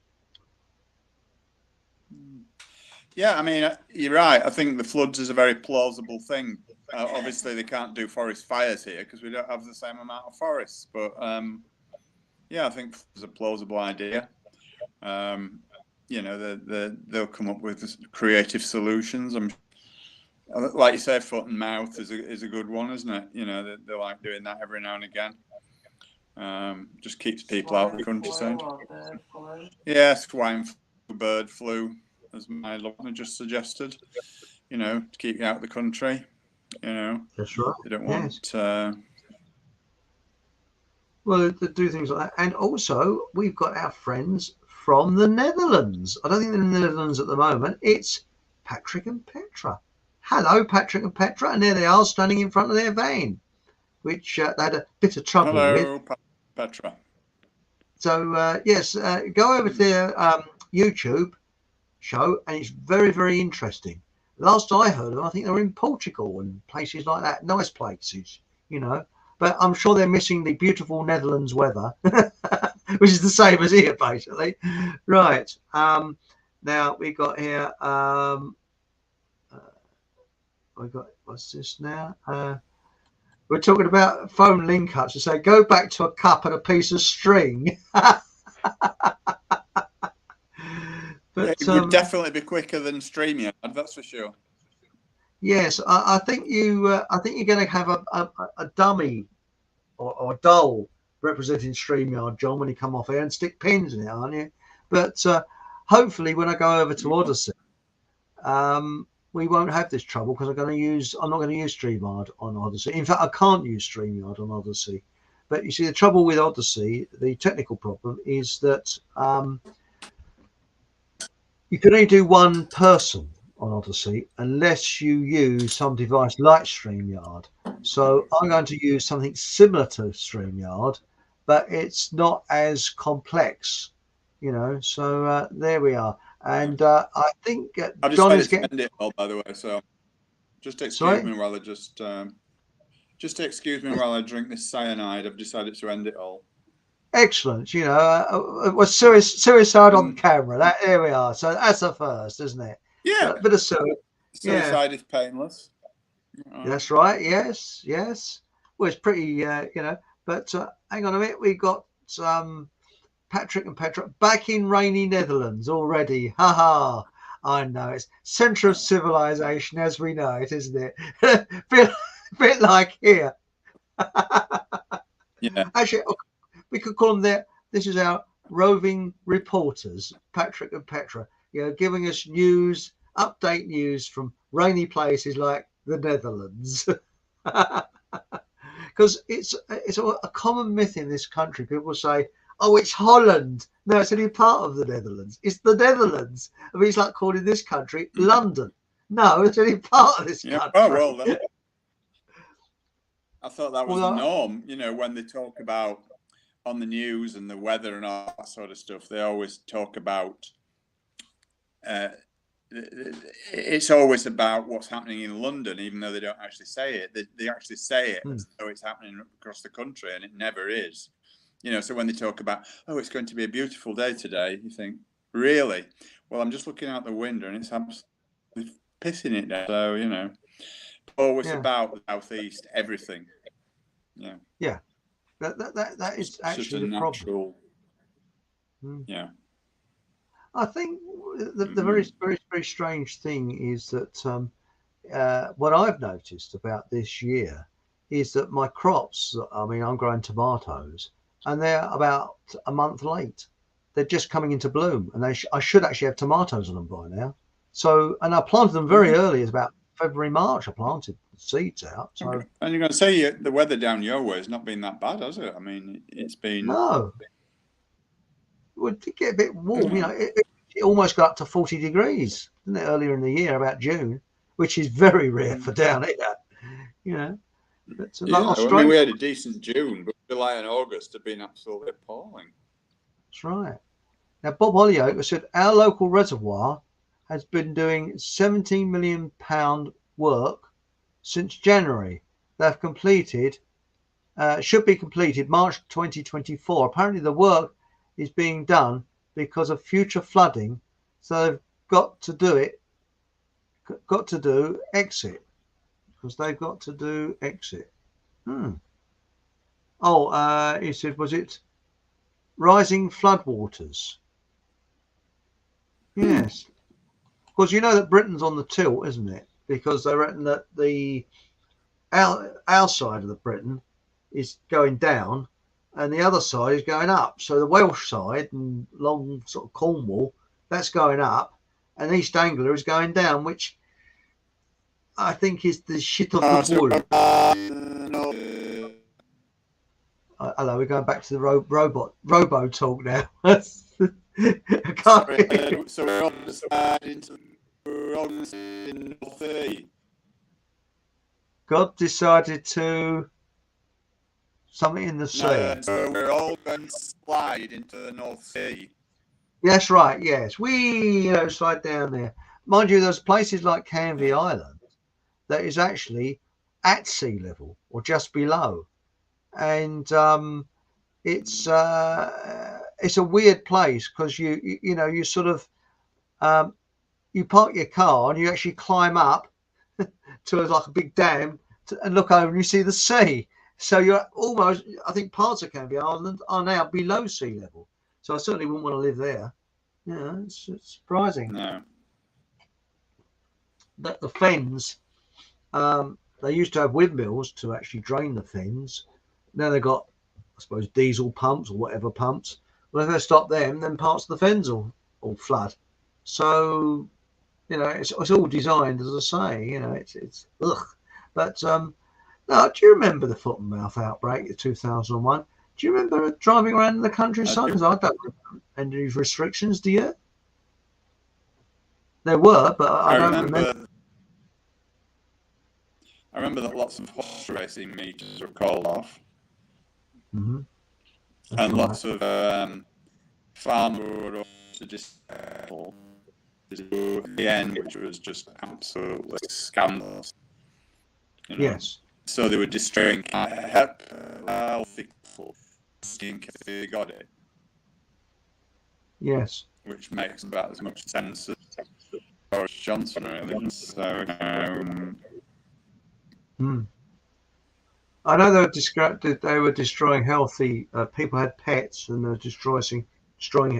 Speaker 2: Yeah, I mean, you're right. I think the floods is a very plausible thing. Obviously, they can't do forest fires here because we don't have the same amount of forests. But yeah, I think it's a plausible idea. You know, they'll come up with creative solutions. Like you say, foot and mouth is a good one, isn't it? You know, they like doing that every now and again. Just keeps people out of the countryside. Yeah, swine flu, bird flu, as my listener just suggested. You know, to keep you out of the country. You know,
Speaker 1: that's right.
Speaker 2: They don't want.
Speaker 1: Yes. Well, they do things like that, and also we've got our friends from the Netherlands. I don't think they're in the Netherlands at the moment. It's Patrick and Petra. Hello, Patrick and Petra, and there they are standing in front of their van, which they had a bit of trouble with.
Speaker 2: Hello, Petra.
Speaker 1: So yes, go over to their YouTube show, and it's very, very interesting. Last I heard of them, I think they were in Portugal and places like that, nice places, you know. But I'm sure they're missing the beautiful Netherlands weather, which is the same as here, basically. Right. Now we got here. We got, what's this now? We're talking about phone link ups to say go back to a cup and a piece of string.
Speaker 2: But it would definitely be quicker than StreamYard, that's for sure.
Speaker 1: Yes, I think you're going to have a dummy or a doll representing StreamYard, John, when you come off air, and stick pins in it, aren't you? But hopefully, when I go over to Odyssey, we won't have this trouble because I'm not going to use StreamYard on Odyssey. In fact, I can't use StreamYard on Odyssey. But you see, the trouble with Odyssey, the technical problem, is that you can only do one person on Odyssey unless you use some device like StreamYard. So I'm going to use something similar to StreamYard, but it's not as complex, you know. So there we are. And I think John is getting.
Speaker 2: End it all, by the way. So just excuse me while I excuse me while I drink this cyanide. I've decided to end it all.
Speaker 1: Excellent. You know, it was suicide on camera. There we are. So that's a first, isn't it?
Speaker 2: Yeah.
Speaker 1: But a suicide
Speaker 2: is painless.
Speaker 1: That's right. Yes. Well, it's pretty, you know. But hang on a minute. We got Patrick and Petra back in rainy Netherlands already. Ha ha. I know. It's centre of civilization as we know it, isn't it? bit like here.
Speaker 2: Yeah.
Speaker 1: Actually, we could call them this is our roving reporters, Patrick and Petra, you know, giving us news, update news from rainy places like the Netherlands. Because it's a common myth in this country. People say, oh, it's Holland. No, it's only part of the Netherlands. It's the Netherlands. I mean, it's like calling this country London. No, it's only part of this country.
Speaker 2: Oh, well, I thought that was the norm, you know, when they talk about on the news and the weather and all that sort of stuff, they always talk about. It's always about what's happening in London, even though they don't actually say it. They actually say it as though it's happening across the country, and it never is. So when they talk about, oh, it's going to be a beautiful day today, you think, really? Well, I'm just looking out the window, and it's absolutely pissing it down. So, always about the southeast, everything. Yeah.
Speaker 1: Yeah. That is actually the problem.
Speaker 2: Yeah.
Speaker 1: I think the very, very, very strange thing is that what I've noticed about this year is that my crops, I'm growing tomatoes, and they're about a month late. They're just coming into bloom, and I should actually have tomatoes on them by now. So, and I planted them very early, it's about February, March. I planted the seeds out. So,
Speaker 2: and you're going to say the weather down your way has not been that bad, has it? I mean, it's been.
Speaker 1: No. It would get a bit warm, it almost got up to 40 degrees, didn't it, earlier in the year, about June, which is very rare for down here, But,
Speaker 2: like we had a decent June, but July and August have been absolutely appalling.
Speaker 1: That's right. Now, Bob Hollyoak said our local reservoir has been doing £17 million work since January. They've completed, should be completed March 2024. Apparently the work is being done because of future flooding, so they've got to do exit, because they've got to do exit. He said, was it rising floodwaters? Yes, because you know that Britain's on the tilt, isn't it? Because they reckon that our side of the Britain is going down and the other side is going up. So the Welsh side and long sort of Cornwall, that's going up, and East Anglia is going down, which I think is the shit of the wood. Hello, we're going back to the robo talk now.
Speaker 2: Sorry, so we're on the side into the North Sea.
Speaker 1: God decided to something in the sea.
Speaker 2: So we're all going to slide into the North Sea.
Speaker 1: That's right. Yes, we slide down there. Mind you, there's places like Canvey Island that is actually at sea level or just below, and it's a weird place because you sort of you park your car and you actually climb up to like a big dam and look over and you see the sea. So you're almost, I think parts of Canvey Island are now below sea level. So I certainly wouldn't want to live there. It's surprising.
Speaker 2: No.
Speaker 1: That the fens, they used to have windmills to actually drain the fens. Now they've got, I suppose, diesel pumps or whatever pumps. Well, if they stop them, then parts of the fens will flood. So, it's all designed, as I say, it's ugh. But now, do you remember the foot and mouth outbreak of 2001? Do you remember driving around in the countryside? Because I don't remember any restrictions, do you? There were, but I don't remember.
Speaker 2: I remember that lots of horse racing meetings were called off.
Speaker 1: Mm-hmm.
Speaker 2: And lots of farmers were also just at the end, which was just absolutely scandalous.
Speaker 1: Yes.
Speaker 2: So they were destroying healthy people in case they got it.
Speaker 1: Yes.
Speaker 2: Which makes about as much sense as Boris Johnson, really. So,
Speaker 1: I know they were destroying healthy people had pets, and they were destroying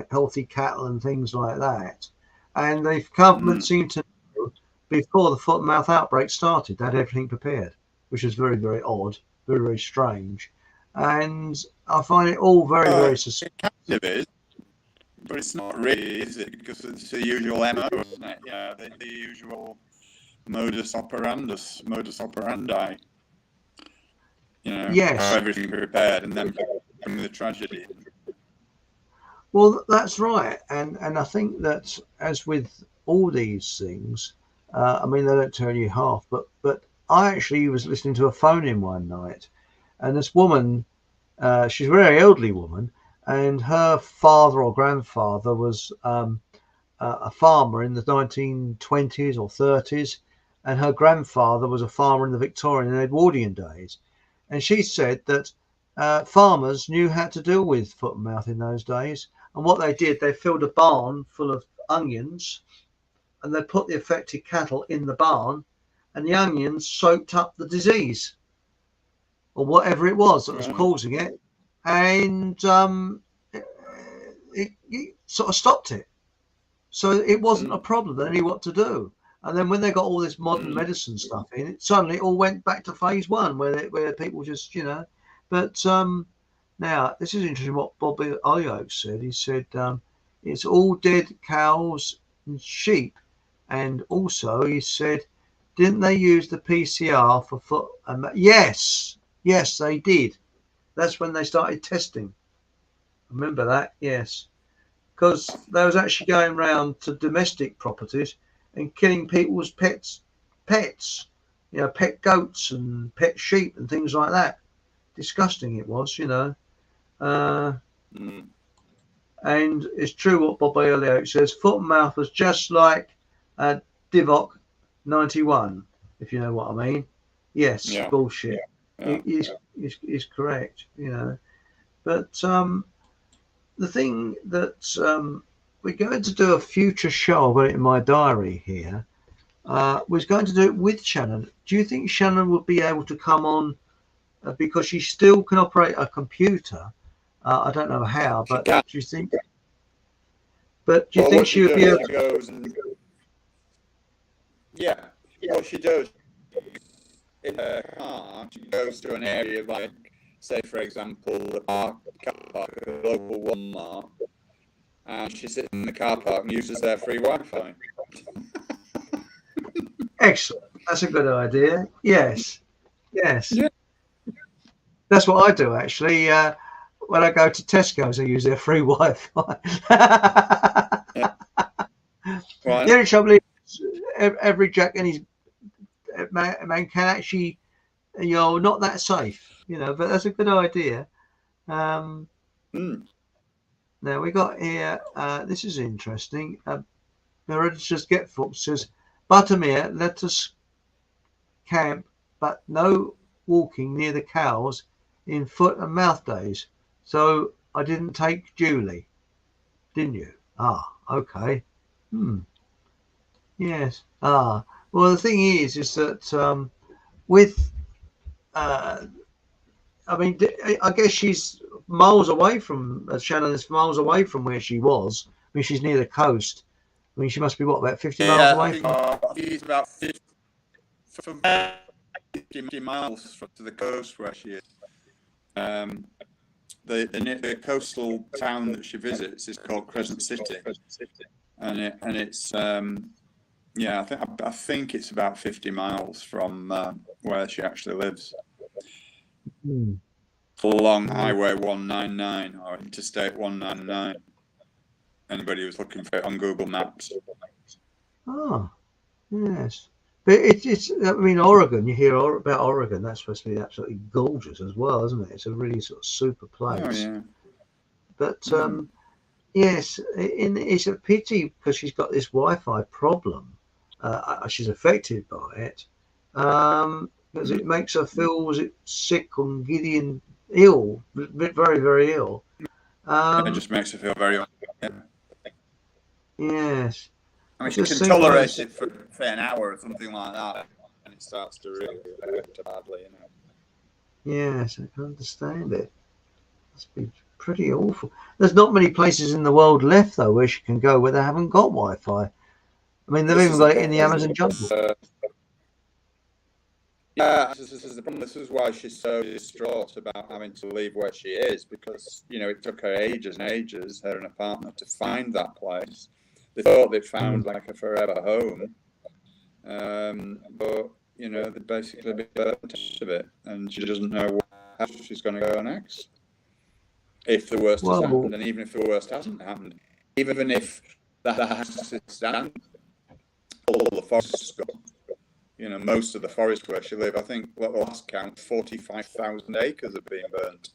Speaker 1: healthy cattle and things like that. And the government seemed to know before the foot and mouth outbreak started, they had everything prepared, which is very, very odd, very, very strange. And I find it all very, very suspicious.
Speaker 2: It kind of is, but it's not really, is it? Because it's the usual MO, isn't it? Yeah, the usual modus operandi.
Speaker 1: Yes.
Speaker 2: Everything prepared and then the tragedy.
Speaker 1: Well, that's right. And I think that, as with all these things, they don't tell you half, but I actually was listening to a phone-in one night, and this woman She's a very elderly woman, and her father or grandfather was a farmer in the 1920s or 30s, and her grandfather was a farmer in the Victorian and Edwardian days. And she said that farmers knew how to deal with foot and mouth in those days. And what they did, they filled a barn full of onions, and they put the affected cattle in the barn, and the onions soaked up the disease or whatever it was that was causing it, and it sort of stopped it. So it wasn't a problem. They knew what to do. And then when they got all this modern medicine stuff in, it suddenly all went back to phase one, where people just, But now this is interesting. What Bobby Olioke said. He said it's all dead cows and sheep, and also he said, didn't they use the PCR for foot? Yes, they did. That's when they started testing. Remember that? Yes. Because they was actually going around to domestic properties and killing people's pets, pet goats and pet sheep and things like that. Disgusting it was, And it's true what Bob Elliott says. Foot and mouth was just like Divock 91, if you know what I mean. Yes, yeah. Bullshit. Yeah. It's correct, But the thing that we're going to do a future show, I've got it in my diary here, was going to do it with Shannon. Do you think Shannon would be able to come on because she still can operate a computer? I don't know how, but do you think? But do you think she would be able to?
Speaker 2: Yeah, what she does in her car, she goes to an area like, say, for example, the car park, a local Walmart, and she sits in the car park and uses their free Wi-Fi.
Speaker 1: Excellent. That's a good idea. Yes. Yeah. That's what I do, actually. When I go to Tesco's, I use their free Wi-Fi.
Speaker 2: Yeah. Right.
Speaker 1: The only trouble is, every Jack and his man can actually, not that safe, but that's a good idea. Now we got here, this is interesting. Meredith Get Foot says, Buttermere let us camp, but no walking near the cows in foot and mouth days. So I didn't take Julie. Didn't you? Ah, okay. Yes. Well, the thing is that with, I guess she's miles away from, Shannon is miles away from where she was. I mean, she's near the coast. I mean, she must be, about 50 miles away from?
Speaker 2: I think she's about 50 miles to the coast where she is. The coastal town that she visits is called Crescent City, and it's I think it's about 50 miles from where she actually lives. Along Highway 199 or Interstate 199. Anybody who's looking for it on Google Maps.
Speaker 1: Oh, yes. But it's. I mean, Oregon. You hear about Oregon. That's supposed to be absolutely gorgeous as well, isn't it? It's a really sort of super place.
Speaker 2: Oh yeah.
Speaker 1: But yes, it's a pity because she's got this Wi-Fi problem. She's affected by it because it makes her feel sick and giddy and ill, very, very ill.
Speaker 2: It just makes her feel very ill.
Speaker 1: Yes.
Speaker 2: I mean, she can tolerate it for an hour or something like that, and it starts to really hurt badly,
Speaker 1: Yes, I can understand it. Must be pretty awful. There's not many places in the world left, though, where she can go where they haven't got Wi-Fi. I mean, they've even got it in the Amazon jungle.
Speaker 2: Yeah, this is the problem. This is why she's so distraught about having to leave where she is, because, it took her ages and ages, her and her partner, to find that place. They thought they'd found like a forever home, but they basically been burnt out of it, and she doesn't know how she's going to go next. If the worst has happened, and even if the worst hasn't happened, even if the house is standing, all the forest's gone. Most of the forest where she lives, I think, at the last count, 45,000 acres have been burnt.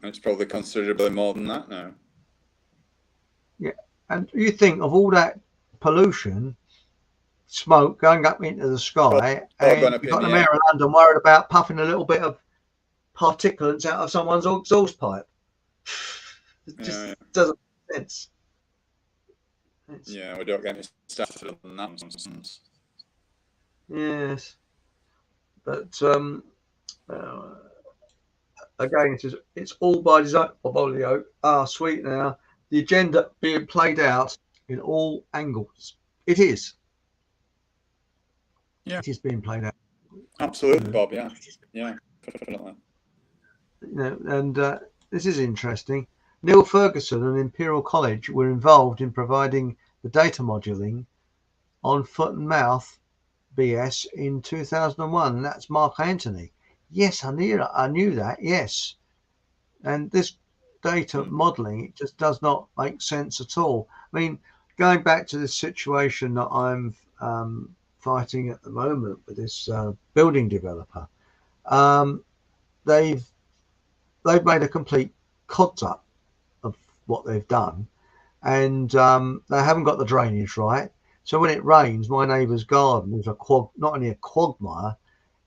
Speaker 2: It's probably considerably more than that now.
Speaker 1: Yeah, and you think of all that pollution, smoke going up into the sky,
Speaker 2: All gone
Speaker 1: and
Speaker 2: up
Speaker 1: you've
Speaker 2: in
Speaker 1: got the
Speaker 2: the
Speaker 1: mayor
Speaker 2: air.
Speaker 1: of London worried about puffing a little bit of particulates out of someone's exhaust pipe. It just
Speaker 2: Yeah,
Speaker 1: doesn't make sense.
Speaker 2: yeah, we don't get any started on that nonsense.
Speaker 1: Yes, but again, it's all by design. Sweet now. The agenda being played out in all angles. It is.
Speaker 2: Yeah,
Speaker 1: It is being played out.
Speaker 2: absolutely, Bob. Yeah, yeah, definitely.
Speaker 1: And this is interesting. Neil Ferguson and Imperial College were involved in providing the data modeling on foot and mouth BS in 2001. That's Mark Antony. Yes, I knew that. Yes, and this data modeling, it just does not make sense at all. I mean, going back to the situation that I'm fighting at the moment with this building developer, they've made a complete cod's up of what they've done, and they haven't got the drainage right. So when it rains, my neighbour's garden is not only a quagmire,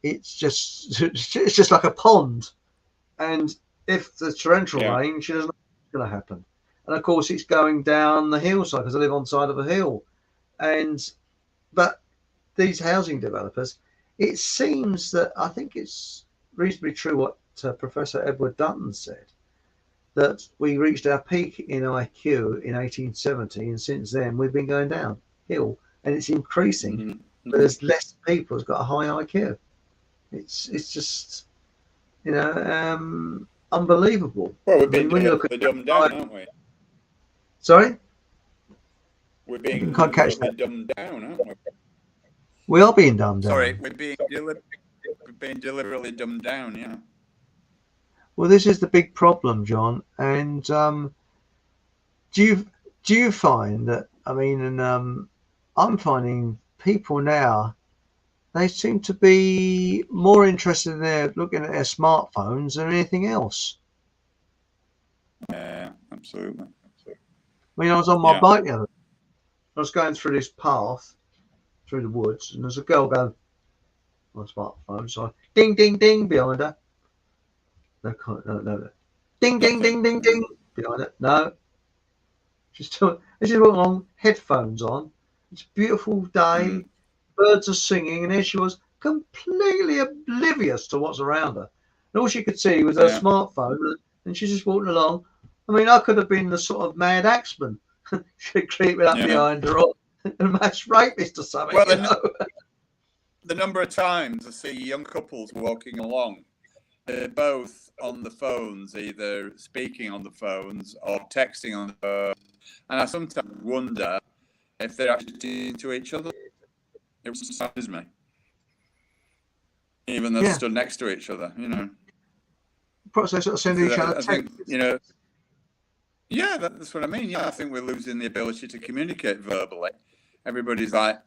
Speaker 1: it's just like a pond. And if the torrential rain, she doesn't know what's going to happen. And of course, it's going down the hillside because I live on the side of a hill. But these housing developers, it seems that I think it's reasonably true what Professor Edward Dutton said, that we reached our peak in IQ in 1870, and since then we've been going downhill, and it's increasing.
Speaker 2: Mm-hmm.
Speaker 1: There's less people who's got a high IQ. It's just unbelievable.
Speaker 2: Well, we've been dumbed down, aren't we?
Speaker 1: Sorry?
Speaker 2: We're being dumbed down, aren't we?
Speaker 1: We are being dumbed down.
Speaker 2: Sorry, we're being deliberately dumbed down, yeah.
Speaker 1: Well, this is the big problem, John. And do you find that? I mean, and I'm finding people now, they seem to be more interested in looking at their smartphones than anything else.
Speaker 2: Yeah, absolutely.
Speaker 1: I mean, I was on my bike the other day. I was going through this path through the woods, and there's a girl going on a smartphone. So ding, ding, ding behind her. No. Ding, ding, ding, ding, ding behind her. No. She's walking along, headphones on. It's a beautiful day. Birds are singing, and there she was, completely oblivious to what's around her. And all she could see was her smartphone, and she's just walking along. I mean, I could have been the sort of mad axeman creeping up behind her, or a mass rapist or something.
Speaker 2: Well, the number of times I see young couples walking along, they're both on the phones, either speaking on the phones or texting on the phone, and I sometimes wonder if they're actually talking to each other. It surprises me, even though they stood next to each other.
Speaker 1: Perhaps they sort of sending each other
Speaker 2: texts. Yeah, that's what I mean. Yeah, I think we're losing the ability to communicate verbally. Everybody's like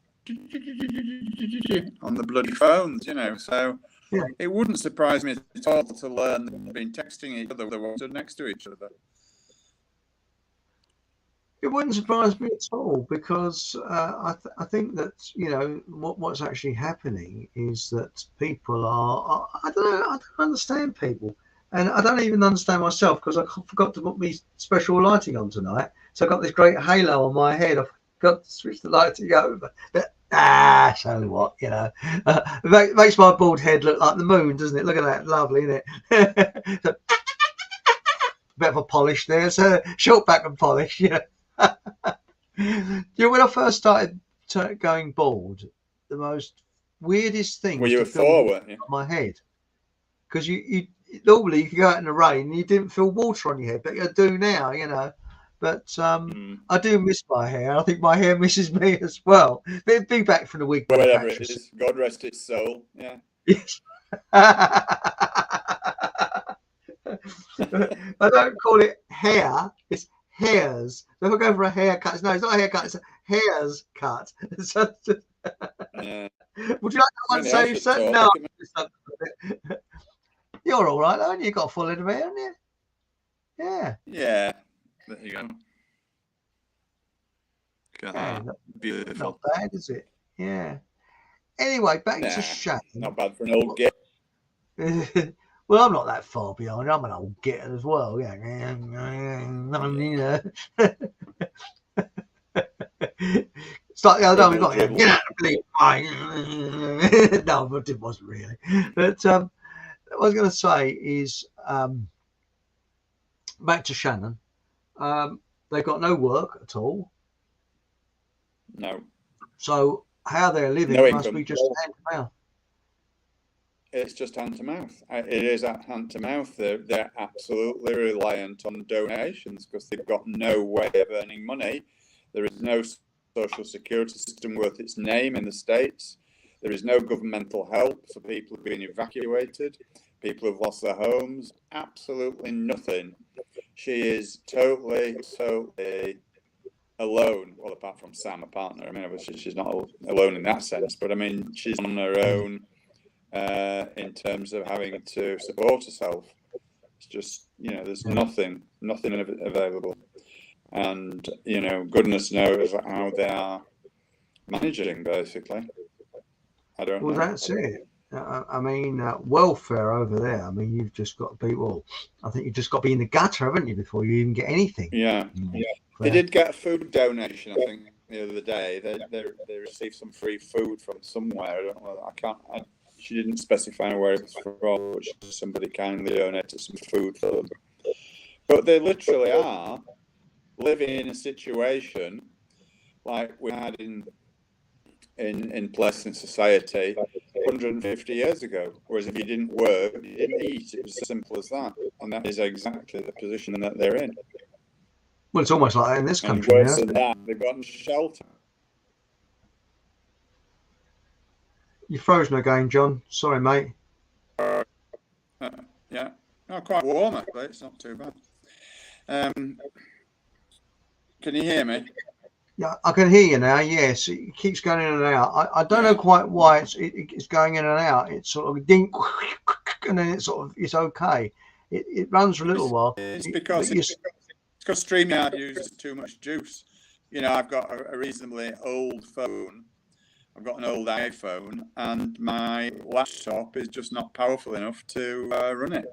Speaker 2: on the bloody phones, So it wouldn't surprise me at all to learn that they've been texting each other while they stood next to each other.
Speaker 1: It wouldn't surprise me at all, because I think that what's actually happening is that people are I don't understand people, and I don't even understand myself, because I forgot to put me special lighting on tonight, so I've got this great halo on my head. I've got to switch the lighting over. But so what, it makes my bald head look like the moon, doesn't it? Look at that, lovely, isn't it? Bit of a polish there, so short back and polish, when I first started going bald, the most weirdest thing
Speaker 2: was you forward
Speaker 1: on my head, because you normally you could go out in the rain and you didn't feel water on your head, but you do now, But I do miss my hair. I think my hair misses me as well. But it'd be back from the wig.
Speaker 2: Whatever it is, God rest its soul. Yeah.
Speaker 1: Yes. I don't call it hair. It's hairs. So if I go for a haircut, it's not a haircut. It's a hairs cut. So, would you like to say something? No. You're all right, though. You've got a full head of hair, haven't you? Yeah.
Speaker 2: Yeah. There you go.
Speaker 1: Yeah,
Speaker 2: Beautiful.
Speaker 1: not bad, is it? Yeah. Anyway, back to
Speaker 2: Nah,
Speaker 1: Shannon.
Speaker 2: not bad for an old git.
Speaker 1: Well, I'm not that far behind. I'm an old git as well. Yeah. It's like the other time we got get out of the bleed. No, but it wasn't really. But what I was going to say is back to Shannon. They've got no work at all.
Speaker 2: No.
Speaker 1: So how they're living
Speaker 2: No
Speaker 1: must
Speaker 2: income.
Speaker 1: be just hand to mouth.
Speaker 2: It's just hand to mouth. It is at hand to mouth. They're absolutely reliant on donations because they've got no way of earning money. There is no social security system worth its name in the States. There is no governmental help for people who've been evacuated, people who've lost their homes. Absolutely nothing. She is totally alone. Well, apart from Sam, a partner. I mean, obviously she's not alone in that sense, but I mean, she's on her own in terms of having to support herself. It's just, there's nothing available. And, goodness knows how they are managing, basically. I don't know.
Speaker 1: Well, that's it. I mean, welfare over there. I mean, you've just got to be, I think you've just got to be in the gutter, haven't you, before you even get anything.
Speaker 2: Yeah. They did get a food donation, I think, the other day. They received some free food from somewhere. I don't know. She didn't specify where it was from, but somebody kindly donated some food for them. But they literally are living in a situation like we had in place in society 150 years ago. Whereas if you didn't work, you didn't eat. It was as simple as that. And that is exactly the position that they're in.
Speaker 1: Well, it's almost like that in this country.
Speaker 2: And worse than that, they've got shelter. You're
Speaker 1: frozen again, John. Sorry, mate.
Speaker 2: Yeah. Quite warm, actually. It's not too bad. Can you hear me?
Speaker 1: Yeah, I can hear you now. Yes, it keeps going in and out. I don't know quite why it's going in and out. It's sort of ding, and then it's okay. It runs for a little while.
Speaker 2: It's because StreamYard uses too much juice. I've got a reasonably old phone. I've got an old iPhone, and my laptop is just not powerful enough to run it.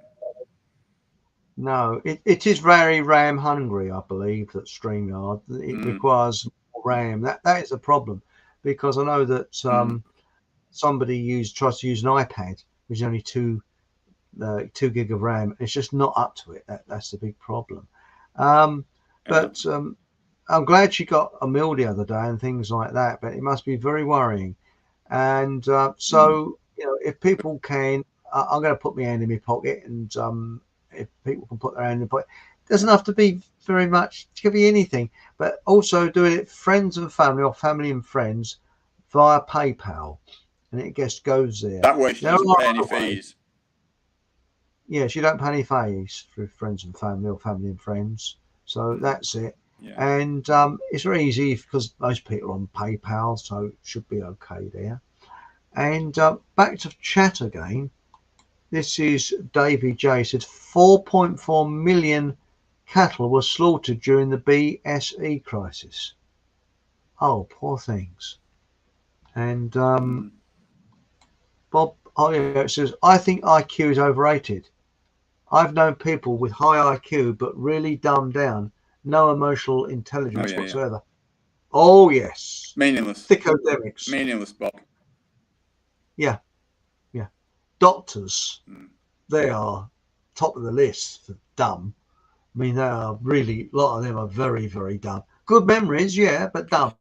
Speaker 1: No, it is very RAM hungry, I believe, that StreamYard. It requires more RAM. That is a problem, because I know that somebody tries to use an iPad, which is only 2 gig of RAM. It's just not up to it. That's the big problem. But I'm glad she got a meal the other day and things like that, but it must be very worrying. And so, if people can, I'm going to put my hand in my pocket, and if people can put their hand in the pocket, it doesn't have to be very much, it could be anything, but also doing it friends and family or family and friends via PayPal, and it just goes there.
Speaker 2: That way she doesn't pay any fees.
Speaker 1: Yes, you don't pay any fees for friends and family or family and friends. So that's it. Yeah. And it's very easy because most people are on PayPal, so it should be okay there. And back to chat again. This is Davey J. Said 4.4 million cattle were slaughtered during the BSE crisis. Oh, poor things. And Bob it says, I think IQ is overrated. I've known people with high IQ but really dumbed down, no emotional intelligence whatsoever. Yeah. Oh, yes.
Speaker 2: Meaningless.
Speaker 1: Thick-odemics.
Speaker 2: Meaningless, Bob.
Speaker 1: Yeah. Doctors, they are top of the list for dumb. I mean, they are really, a lot of them are very, very dumb. Good memories, yeah, but dumb.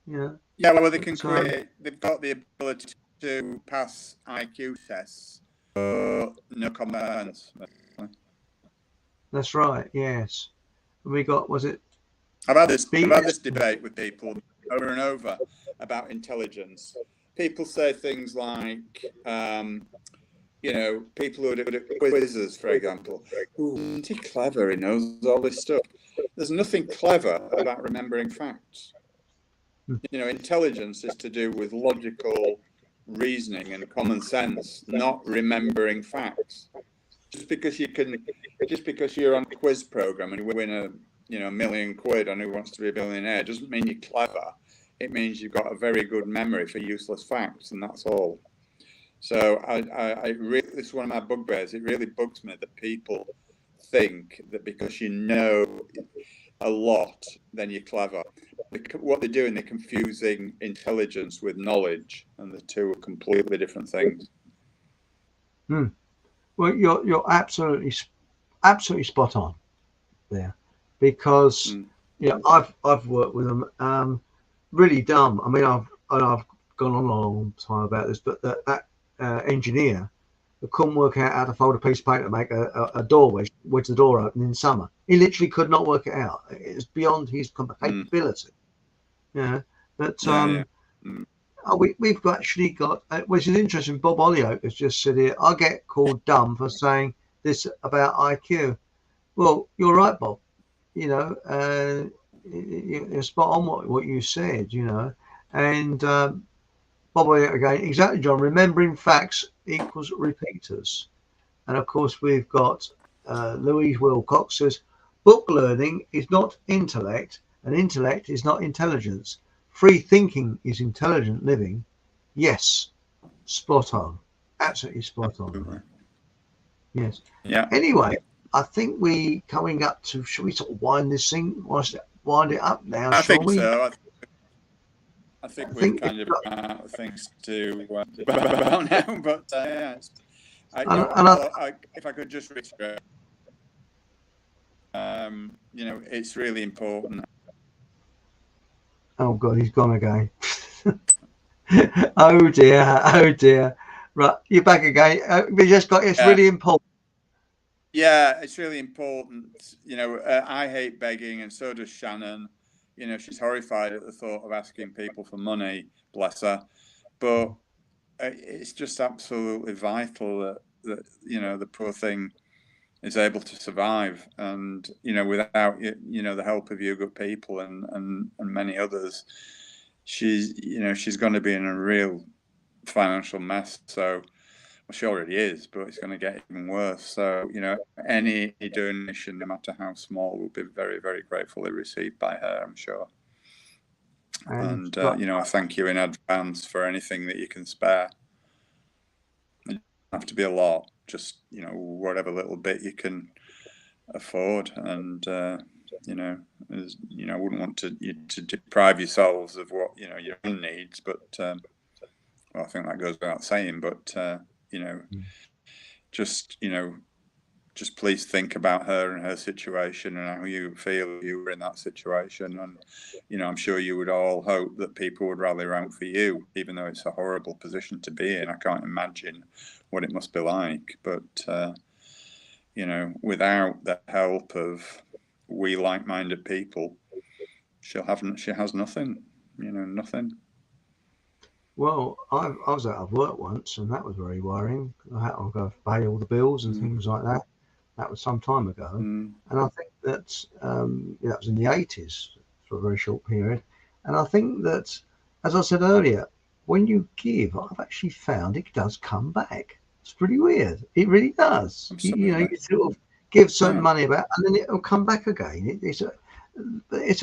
Speaker 2: Yeah, well, they can create, they've got the ability to pass IQ tests, no common sense.
Speaker 1: That's right, yes. We got,
Speaker 2: I've had this debate with people over and over about intelligence. People say things like, people who do quizzes, for example. Ooh, isn't he clever? He knows all this stuff. There's nothing clever about remembering facts. Intelligence is to do with logical reasoning and common sense, not remembering facts. just because you're on a quiz program and you win a £1 million on Who Wants to Be a Billionaire doesn't mean you're clever. It means you've got a very good memory for useless facts, and that's all. So I really, this is one of my bugbears. It really bugs me that people think that because you know a lot, then you're clever. What they're doing, they're confusing intelligence with knowledge, and the two are completely different things.
Speaker 1: Well, you're absolutely spot on there, because I've worked with them. Really dumb. I mean, I've gone on a long time about this, but that engineer who couldn't work out how to fold a piece of paper to make a door wedge the door open in summer. He literally could not work it out. It's beyond his capability. But we've actually got, which is interesting. Bob Ollioke has just said here, I get called dumb for saying this about IQ. Well, you're right, Bob. You're spot on what you said. And Bob Ollioke again, exactly, John. Remembering facts equals repeaters. And of course, we've got Louise Wilcox says, book learning is not intellect, and intellect is not intelligence. Free thinking is intelligent living. Yes, spot on. Absolutely spot on. Yes.
Speaker 2: Yeah.
Speaker 1: Anyway, I think we coming up to, should we sort of wind this thing, wind it up now?
Speaker 2: I think so. I think we've kind of out of things to about now, but if I could just reiterate, it's really important.
Speaker 1: Oh God, he's gone again. Oh dear. Right, you're back again. We just got. It's really important.
Speaker 2: Yeah, it's really important. I hate begging, and so does Shannon. She's horrified at the thought of asking people for money, bless her. But it's just absolutely vital that the poor thing is able to survive, and without the help of you good people and many others, she's going to be in a real financial mess. So she already is, but it's going to get even worse. So any donation, no matter how small, will be very, very gratefully received by her, I'm sure. And I thank you in advance for anything that you can spare. It doesn't have to be a lot, just whatever little bit you can afford. And I wouldn't want you to deprive yourselves of what your own needs, but I think that goes without saying. But just please think about her and her situation and how you feel if you were in that situation. And I'm sure you would all hope that people would rally around for you, even though it's a horrible position to be in. I can't imagine what it must be like. But without the help of we like-minded people, she has nothing. Nothing.
Speaker 1: Well, I was out of work once, and that was very worrying. I had to go pay all the bills and things like that. That was some time ago, and I think that that was in the 80s for a very short period. And I think that, as I said earlier, when you give, I've actually found it does come back. It's pretty weird. It really does. You sort of give certain money about, and then it'll come back again. It's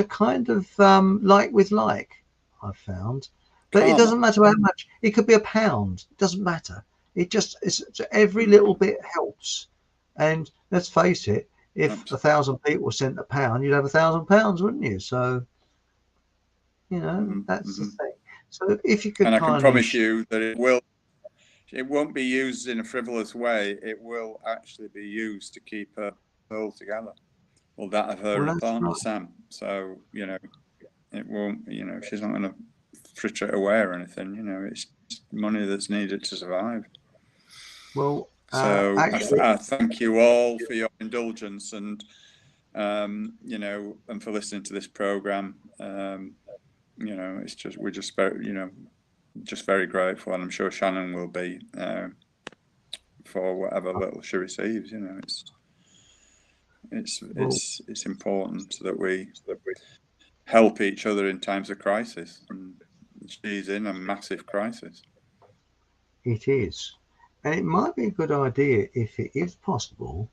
Speaker 1: a kind of like with like, I've found. But it doesn't matter how much. It could be £1. It doesn't matter. It's every little bit helps. And let's face it, if 1,000 people sent £1, you'd have £1,000, wouldn't you? So, that's the thing. So if you could,
Speaker 2: and I can promise you that it won't be used in a frivolous way. It will actually be used to keep her all together. Well, that of her and partner, Sam. So, it won't, she's not going to fritter it away or anything. It's money that's needed to survive.
Speaker 1: Well,
Speaker 2: so I thank you all for your indulgence and and for listening to this program. It's we're just very just very grateful, and I'm sure Shannon will be for whatever little she receives. It's important that we help each other in times of crisis, and she's in a massive crisis.
Speaker 1: It is. And it might be a good idea if it is possible.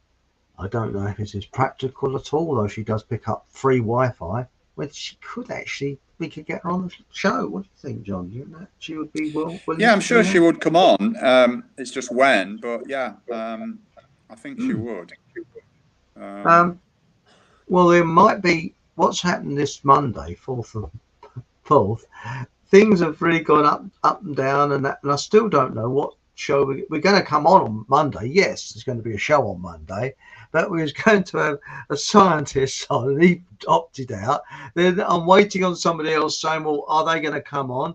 Speaker 1: I don't know if it is practical at all, though she does pick up free Wi-Fi. Whether she could actually, we could get her on the show. What do you think, John? Do you think that she would be willing
Speaker 2: Yeah, I'm
Speaker 1: to
Speaker 2: sure
Speaker 1: do
Speaker 2: she
Speaker 1: that?
Speaker 2: would come on. It's just when, but yeah, I think she would.
Speaker 1: Well, there might be. What's happened this Monday, 4th. Things have really gone up and down, and I still don't know what show we're going to come on Monday. Yes, there's going to be a show on Monday, but we was going to have a scientist on, and he opted out. Then I'm waiting on somebody else saying, "Well, are they going to come on?"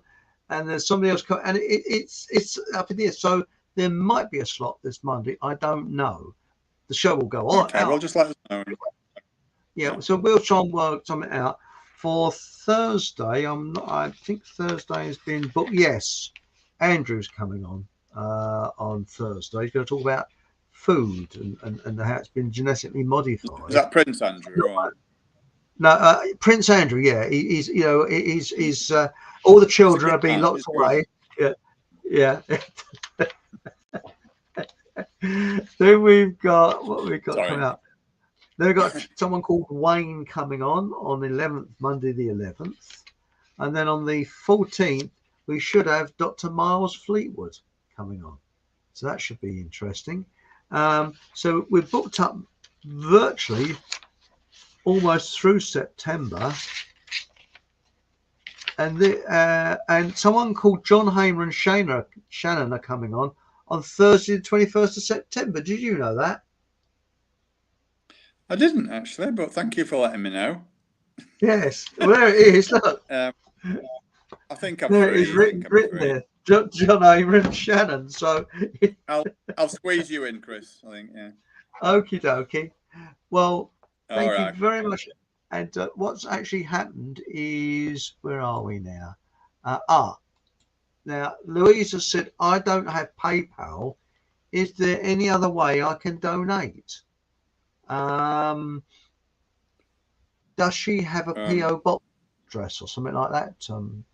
Speaker 1: And there's somebody else, and it's up in the air. So there might be a slot this Monday. I don't know. The show will go on.
Speaker 2: Okay, well, just let us know.
Speaker 1: Yeah, so we'll try and work something out for Thursday. I think Thursday has been booked. Yes, Andrew's coming on Thursday. He's going to talk about food and how it's been genetically modified.
Speaker 2: Is that Prince Andrew? Or?
Speaker 1: No, Prince Andrew. Yeah, he's all the children are being locked away. Yeah. Then we've got coming up. Then we've got someone called Wayne coming on the 11th, Monday the 11th. And then on the 14th, we should have Dr. Miles Fleetwood coming on. So that should be interesting. So we've booked up virtually almost through September. And someone called John Hamer and Shannon are coming on Thursday, the 21st of September. Did you know that?
Speaker 2: I didn't actually, but thank you for letting me know.
Speaker 1: Yes, well, there it is. Look,
Speaker 2: I think I'm
Speaker 1: there
Speaker 2: free.
Speaker 1: it is written there. John Hamer and Shannon. So
Speaker 2: I'll squeeze you in, Chris. I think. Yeah.
Speaker 1: Okie dokie. Well, thank
Speaker 2: right.
Speaker 1: you very much. And what's actually happened is, where are we now? Now Louisa said, I don't have PayPal. Is there any other way I can donate? Does she have a PO box address or something like that, John?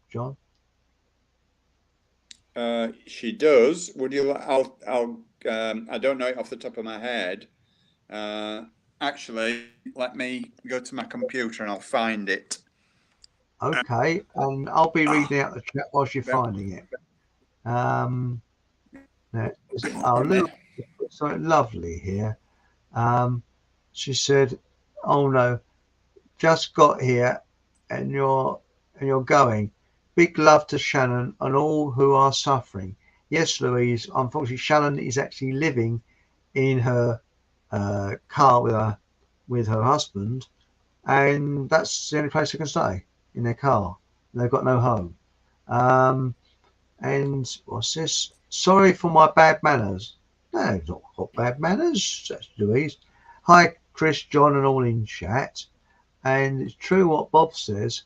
Speaker 2: She does. Would you? I'll. I don't know it off the top of my head. Actually, let me go to my computer and I'll find it.
Speaker 1: Okay, and I'll be reading out the chat whilst you're finding it. Lou, something lovely here. She said, "Oh no, just got here, and you're going. Big love to Shannon and all who are suffering. Yes, Louise. Unfortunately, Shannon is actually living in her car with her husband, and that's the only place they can stay, in their car. They've got no home. And what's this? Sorry for my bad manners. No, I've not got bad manners. That's Louise. Hi, Chris, John, and all in chat. And it's true what Bob says.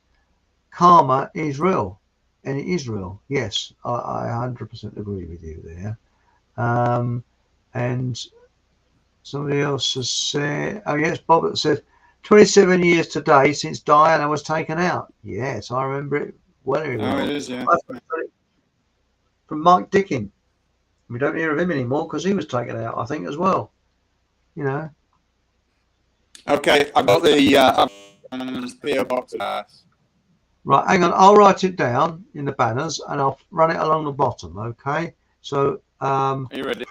Speaker 1: Karma is real, and it is real. Yes, I 100% agree with you there. And somebody else has said, oh yes, Bob that said, 27 years today since Diana was taken out. Yes, I remember it very well.
Speaker 2: Oh, it is, yeah.
Speaker 1: From Mike Dickin. We don't hear of him anymore because he was taken out, I think, as well. You know.
Speaker 2: Okay, I've got the PO box.
Speaker 1: Right, hang on. I'll write it down in the banners and I'll run it along the bottom. Okay. So,
Speaker 2: are you ready?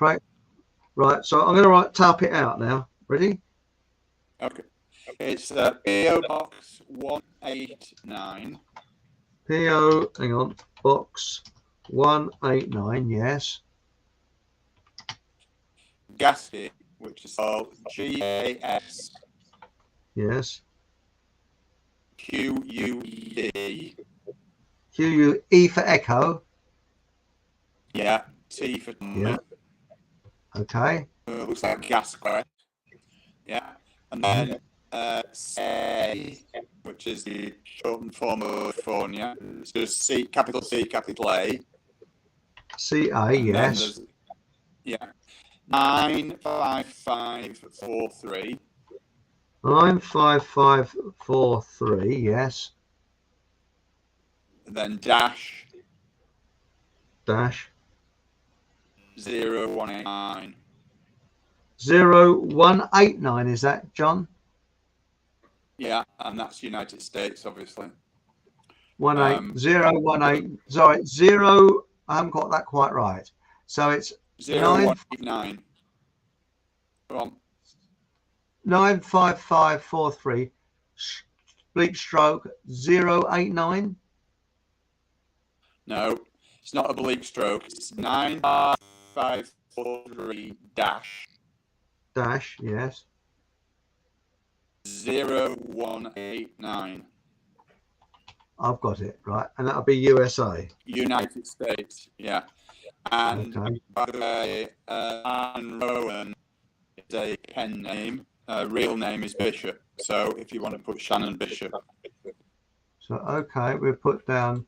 Speaker 1: Right. So I'm going to type it out now. Ready?
Speaker 2: Okay. It's PO box 189.
Speaker 1: PO. Hang on. Box 189. Yes.
Speaker 2: Gasket, which is spelled GAS.
Speaker 1: Yes.
Speaker 2: QUE.
Speaker 1: QUE for echo.
Speaker 2: Yeah. T for
Speaker 1: yeah. Okay.
Speaker 2: Looks like gasket. Yeah. And then C, which is the shortened form of California. It's just C, capital A.
Speaker 1: CA, yes.
Speaker 2: Yeah. 95543.
Speaker 1: 95543, yes.
Speaker 2: Then dash. 0189.
Speaker 1: 0189, is that, John?
Speaker 2: Yeah, and that's United States, obviously.
Speaker 1: 18018. Sorry, zero. I haven't got that quite right. So it's
Speaker 2: 0189. Go on.
Speaker 1: 95543 bleep stroke 089.
Speaker 2: No, it's not a bleep stroke. It's 9543 dash
Speaker 1: Yes.
Speaker 2: 0189.
Speaker 1: I've got it right, and that'll be USA.
Speaker 2: United States, yeah. And
Speaker 1: okay.
Speaker 2: By the way, Anne Rowan is a pen name. Real name is Bishop. So if you want to put Shannon Bishop.
Speaker 1: So okay, we'll put down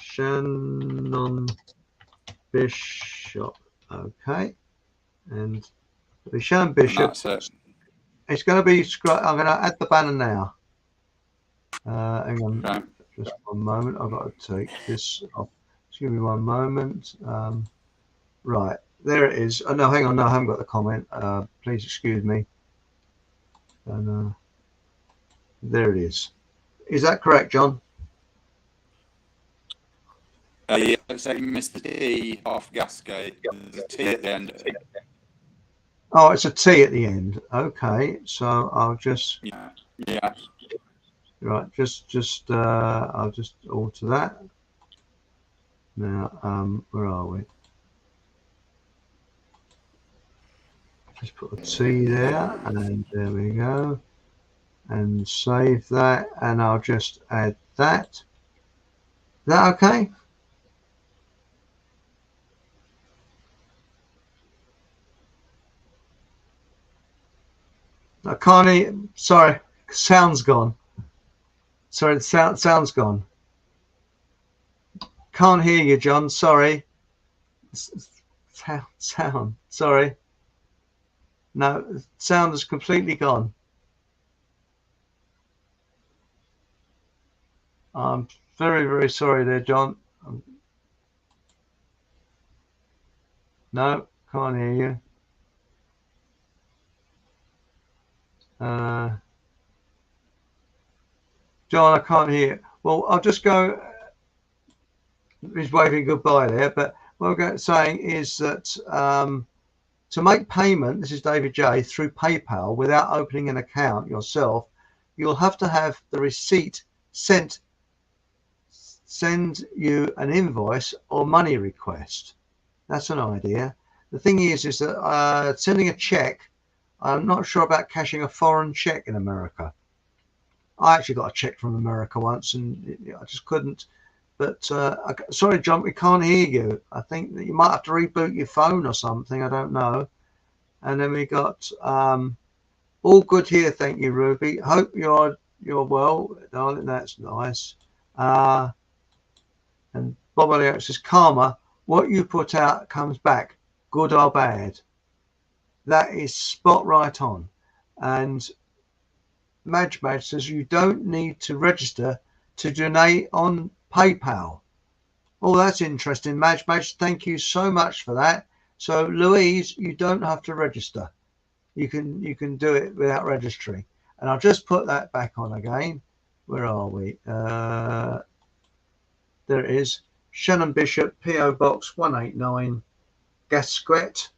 Speaker 1: Shannon Bishop. Okay, and it'll be Shannon Bishop. It's going to be. I'm going to add the banner now. Hang on, okay. Just one moment. I've got to take this off. Just give me one moment. Right, there it is. Oh, no, hang on. No, I haven't got the comment. Please excuse me. And there it is. Is that correct, John?
Speaker 2: Yeah, looks like you missed the T off Gascade. There's a T at the end.
Speaker 1: Oh, it's a T at the end. Okay, so I'll just.
Speaker 2: Yeah.
Speaker 1: Right, I'll just alter that. Now, where are we? Just put a T there, and there we go. And save that, and I'll just add that. Is that okay? I can't. Sorry, sound's gone. Sorry, the sound's gone. Can't hear you, John. Sorry. Sound. Sorry. No, sound is completely gone. I'm very, very sorry there, John. No, can't hear you. John, I can't hear you. Well, I'll just go. He's waving goodbye there, but what I'm saying is that to make payment, this is David J, through PayPal without opening an account yourself, you'll have to have the receipt send you an invoice or money request. That's an idea. The thing is that sending a check, I'm not sure about cashing a foreign check in America. I actually got a check from America once, and I just couldn't. But sorry, John, we can't hear you. I think that you might have to reboot your phone or something. I don't know. And then we got all good here. Thank you, Ruby. Hope you're well, darling. That's nice. And Bob Elliott says, karma, what you put out comes back, good or bad. That is spot right on. And Madge says you don't need to register to donate on PayPal. Oh, that's interesting, Madge. Thank you so much for that. So, Louise, you don't have to register. You can do it without registering. And I'll just put that back on again. Where are we? There it is. Shannon Bishop, PO Box 189, Gasquet,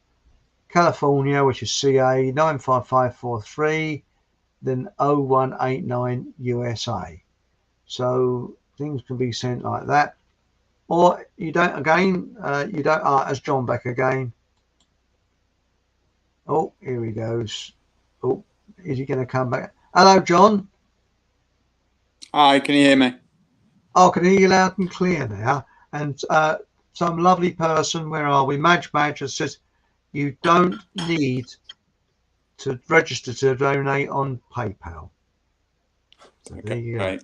Speaker 1: California, which is CA 95543, then 0189 USA. So things can be sent like that. Or you don't, again, you don't, as John back again. Oh, here he goes. Oh, is he going to come back? Hello, John.
Speaker 2: Hi, can you hear me?
Speaker 1: Oh, I can hear you loud and clear now. And some lovely person, where are we? Madge says, you don't need to register to donate on PayPal. So there you go.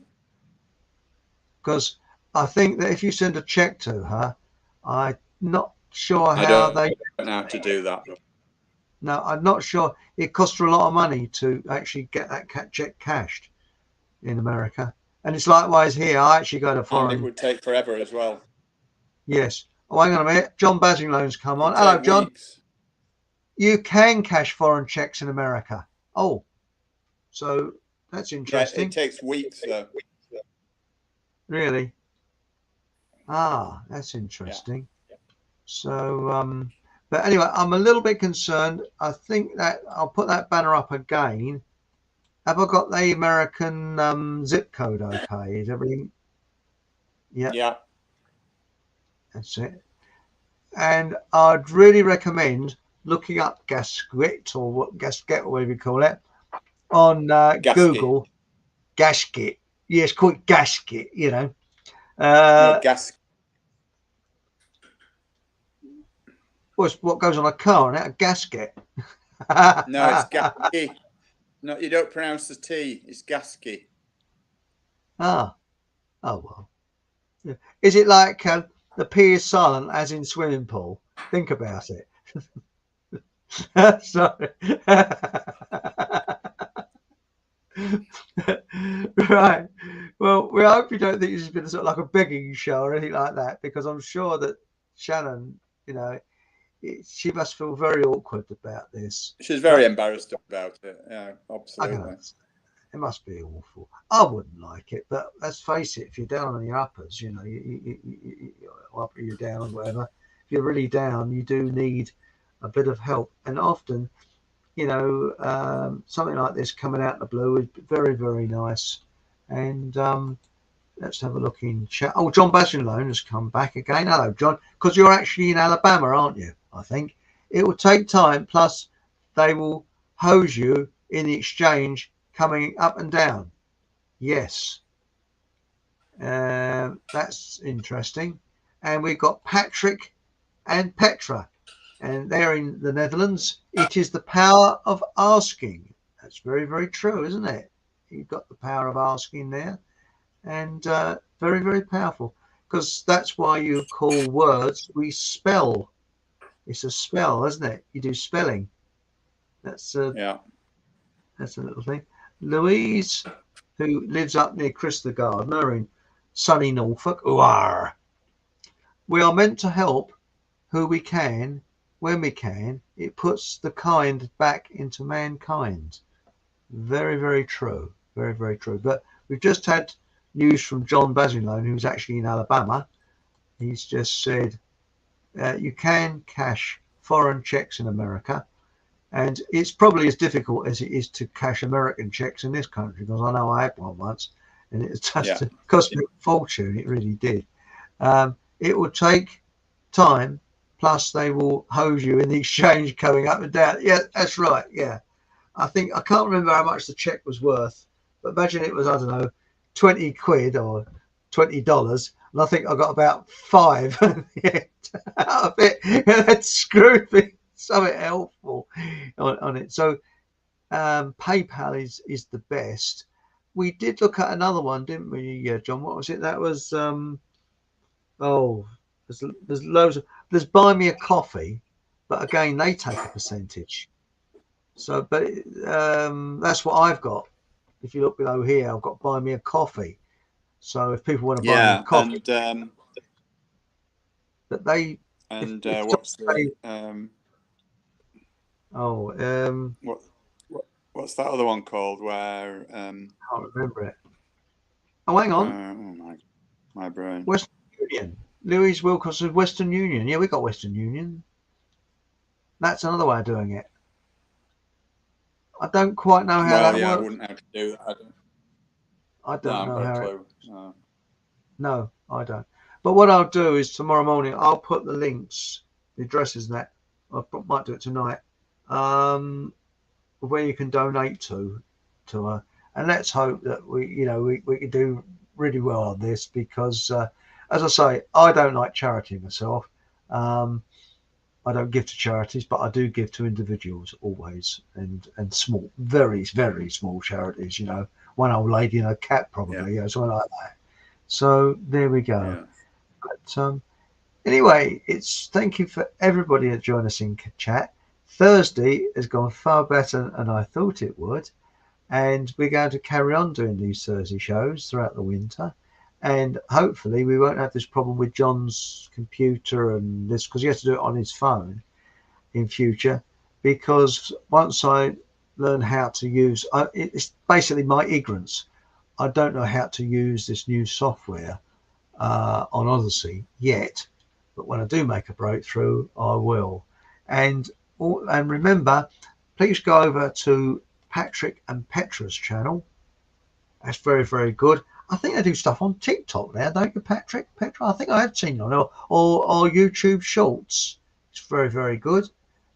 Speaker 1: Because I think that if you send a check to her, I'm not sure how they
Speaker 2: don't know how to do that.
Speaker 1: No, I'm not sure. It costs her a lot of money to actually get that check cashed in America. And it's likewise here. I actually got a foreign.
Speaker 2: And it would take forever as well.
Speaker 1: Yes. Oh, hang on a minute. John Basinglone's come on.
Speaker 2: Could
Speaker 1: Hello,
Speaker 2: take
Speaker 1: John.
Speaker 2: weeks.
Speaker 1: You can cash foreign checks in America. Oh, so that's
Speaker 2: Yeah,
Speaker 1: interesting.
Speaker 2: it takes weeks.
Speaker 1: Really? Ah, that's interesting.
Speaker 2: Yeah.
Speaker 1: So, but anyway, I'm a little bit concerned. I think that I'll put that banner up again. Have I got the American zip code okay? Is everything? Yeah,
Speaker 2: Yeah.
Speaker 1: that's it. And I'd really recommend looking up gasket or gasket or whatever you call it on
Speaker 2: Gasket.
Speaker 1: Google. Gasket. Yeah, it's called gasket, you know.
Speaker 2: No, gas.
Speaker 1: What's what goes on a car, isn't it? A gasket.
Speaker 2: No, it's gasky. No, you don't pronounce the T. It's gasky.
Speaker 1: Ah, oh well. Yeah. Is it like the P is silent, as in swimming pool? Think about it. Sorry. Right. Well, we hope you don't think this has been sort of like a begging show or anything like that, because I'm sure that Shannon, you know, she must feel very awkward about this.
Speaker 2: She's very embarrassed about it. Yeah, absolutely.
Speaker 1: It must be awful. I wouldn't like it, but let's face it, if you're down on your uppers, you know, you're down, whatever, if you're really down, you do need a bit of help. And often, you know, something like this coming out of the blue is very, very nice. And let's have a look in chat. Oh, John Basilone has come back again. Hello, John, because you're actually in Alabama, aren't you? I think it will take time. Plus, they will hose you in the exchange coming up and down. Yes, that's interesting. And we've got Patrick and Petra, and they're in the Netherlands. It is the power of asking. That's very, very true, isn't it? You've got the power of asking there, and very, very powerful, because that's why you call words we spell. It's a spell, isn't it? You do spelling. That's
Speaker 2: Yeah.
Speaker 1: That's a little thing. Louise, who lives up near Chris the Gardener in sunny Norfolk. Ooh, we are meant to help who we can when we can. It puts the kind back into mankind. Very, very true. Very, very true. But we've just had news from John Basilone, who's actually in Alabama. He's just said you can cash foreign checks in America. And it's probably as difficult as it is to cash American checks in this country, because I know I had one once, and it just cost me a fortune. It really did. It will take time, plus they will hose you in the exchange going up and down. Yeah, that's right. Yeah, I can't remember how much the check was worth, but imagine it was, I don't know, 20 quid or $20, and I think I got about 5 out of it, and that screwed me. Something helpful on it. So PayPal is the best. We did look at another one, didn't we, John? What was it? That was there's loads of, there's Buy Me a Coffee, but again they take a percentage. So, but that's what I've got. If you look below here, I've got Buy Me a Coffee. So if people want to buy me a coffee, but they
Speaker 2: what's the what's that other one called? Where
Speaker 1: I can't remember it. Oh, hang on.
Speaker 2: Oh my brain.
Speaker 1: Western Union. Louise Wilkinson, Western Union. Yeah, we got Western Union. That's another way of doing it. I don't quite know how that works.
Speaker 2: I wouldn't have to do that.
Speaker 1: I don't know how
Speaker 2: clue. No.
Speaker 1: No, I don't. But what I'll do is tomorrow morning I'll put the links, the addresses, and that. I might do it tonight. Where you can donate to her, and let's hope that we can do really well on this, because as I say, I don't like charity myself. I don't give to charities, but I do give to individuals always, and small, very, very small charities. One old lady and a cat, probably, something like that. So there we go.
Speaker 2: Yeah.
Speaker 1: But anyway, thank you for everybody that joined us in chat. Thursday has gone far better than I thought it would, and we're going to carry on doing these Thursday shows throughout the winter. And hopefully we won't have this problem with John's computer and this, because he has to do it on his phone in future. Because once I learn how to use, it's basically my ignorance. I don't know how to use this new software on Odyssey yet, but when I do make a breakthrough, I will. And remember, please go over to Patrick and Petra's channel. That's very, very good. I think they do stuff on TikTok now, don't you, Patrick? Petra, I think I have seen on or YouTube Shorts. It's very, very good.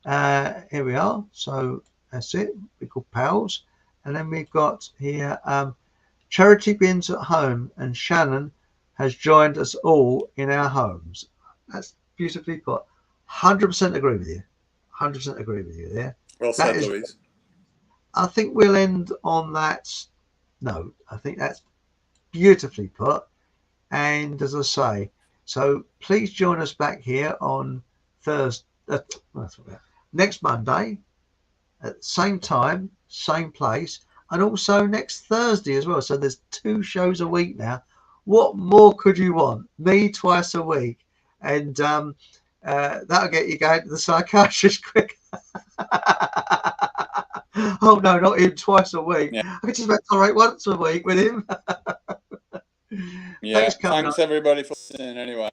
Speaker 1: Here we are. So that's it. We're called pals. And then we've got here Charity Bins at Home, and Shannon has joined us all in our homes. That's beautifully put. 100% agree with you. 100% agree with you there.
Speaker 2: Well said, Louise.
Speaker 1: I think we'll end on that note. I think that's beautifully put. And as I say, so please join us back here on Thursday, next Monday at the same time, same place, and also next Thursday as well. So there's 2 shows a week now. What more could you want? Me twice a week, and that'll get you going to the psychiatrist quick. Oh no, not him twice a week.
Speaker 2: Yeah.
Speaker 1: I can just about tolerate once a week with him.
Speaker 2: Yeah, thanks everybody for listening anyway.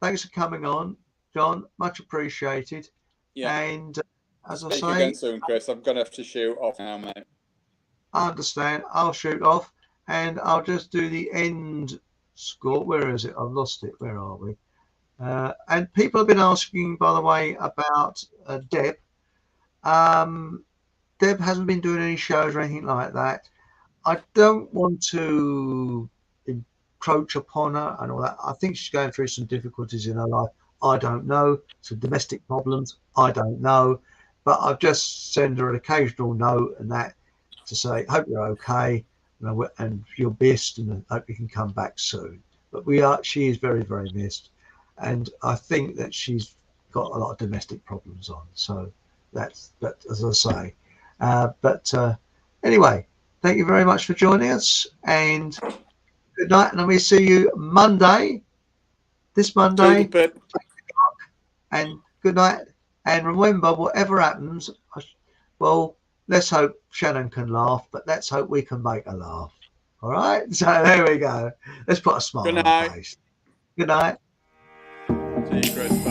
Speaker 1: Thanks for coming on, John. Much appreciated.
Speaker 2: Yeah.
Speaker 1: And as I
Speaker 2: Speak
Speaker 1: say,
Speaker 2: again soon, Chris. I'm going to have to shoot off now, mate.
Speaker 1: I understand. I'll shoot off, and I'll just do the end score. Where is it? I've lost it. Where are we? And people have been asking, by the way, about Deb. Deb hasn't been doing any shows or anything like that. I don't want to encroach upon her and all that. I think she's going through some difficulties in her life. I don't know. Some domestic problems. I don't know. But I've just sent her an occasional note and that to say, hope you're okay, and you're missed, and hope you can come back soon. But she is very, very missed. And I think that she's got a lot of domestic problems on. So that's as I say. But anyway, thank you very much for joining us, and good night. And we see you Monday, this Monday. And good night. And remember, whatever happens, well, let's hope Shannon can laugh, but let's hope we can make her laugh. All right? So there we go. Let's put a smile on her face. Good night.
Speaker 2: See you, Chris. Bye.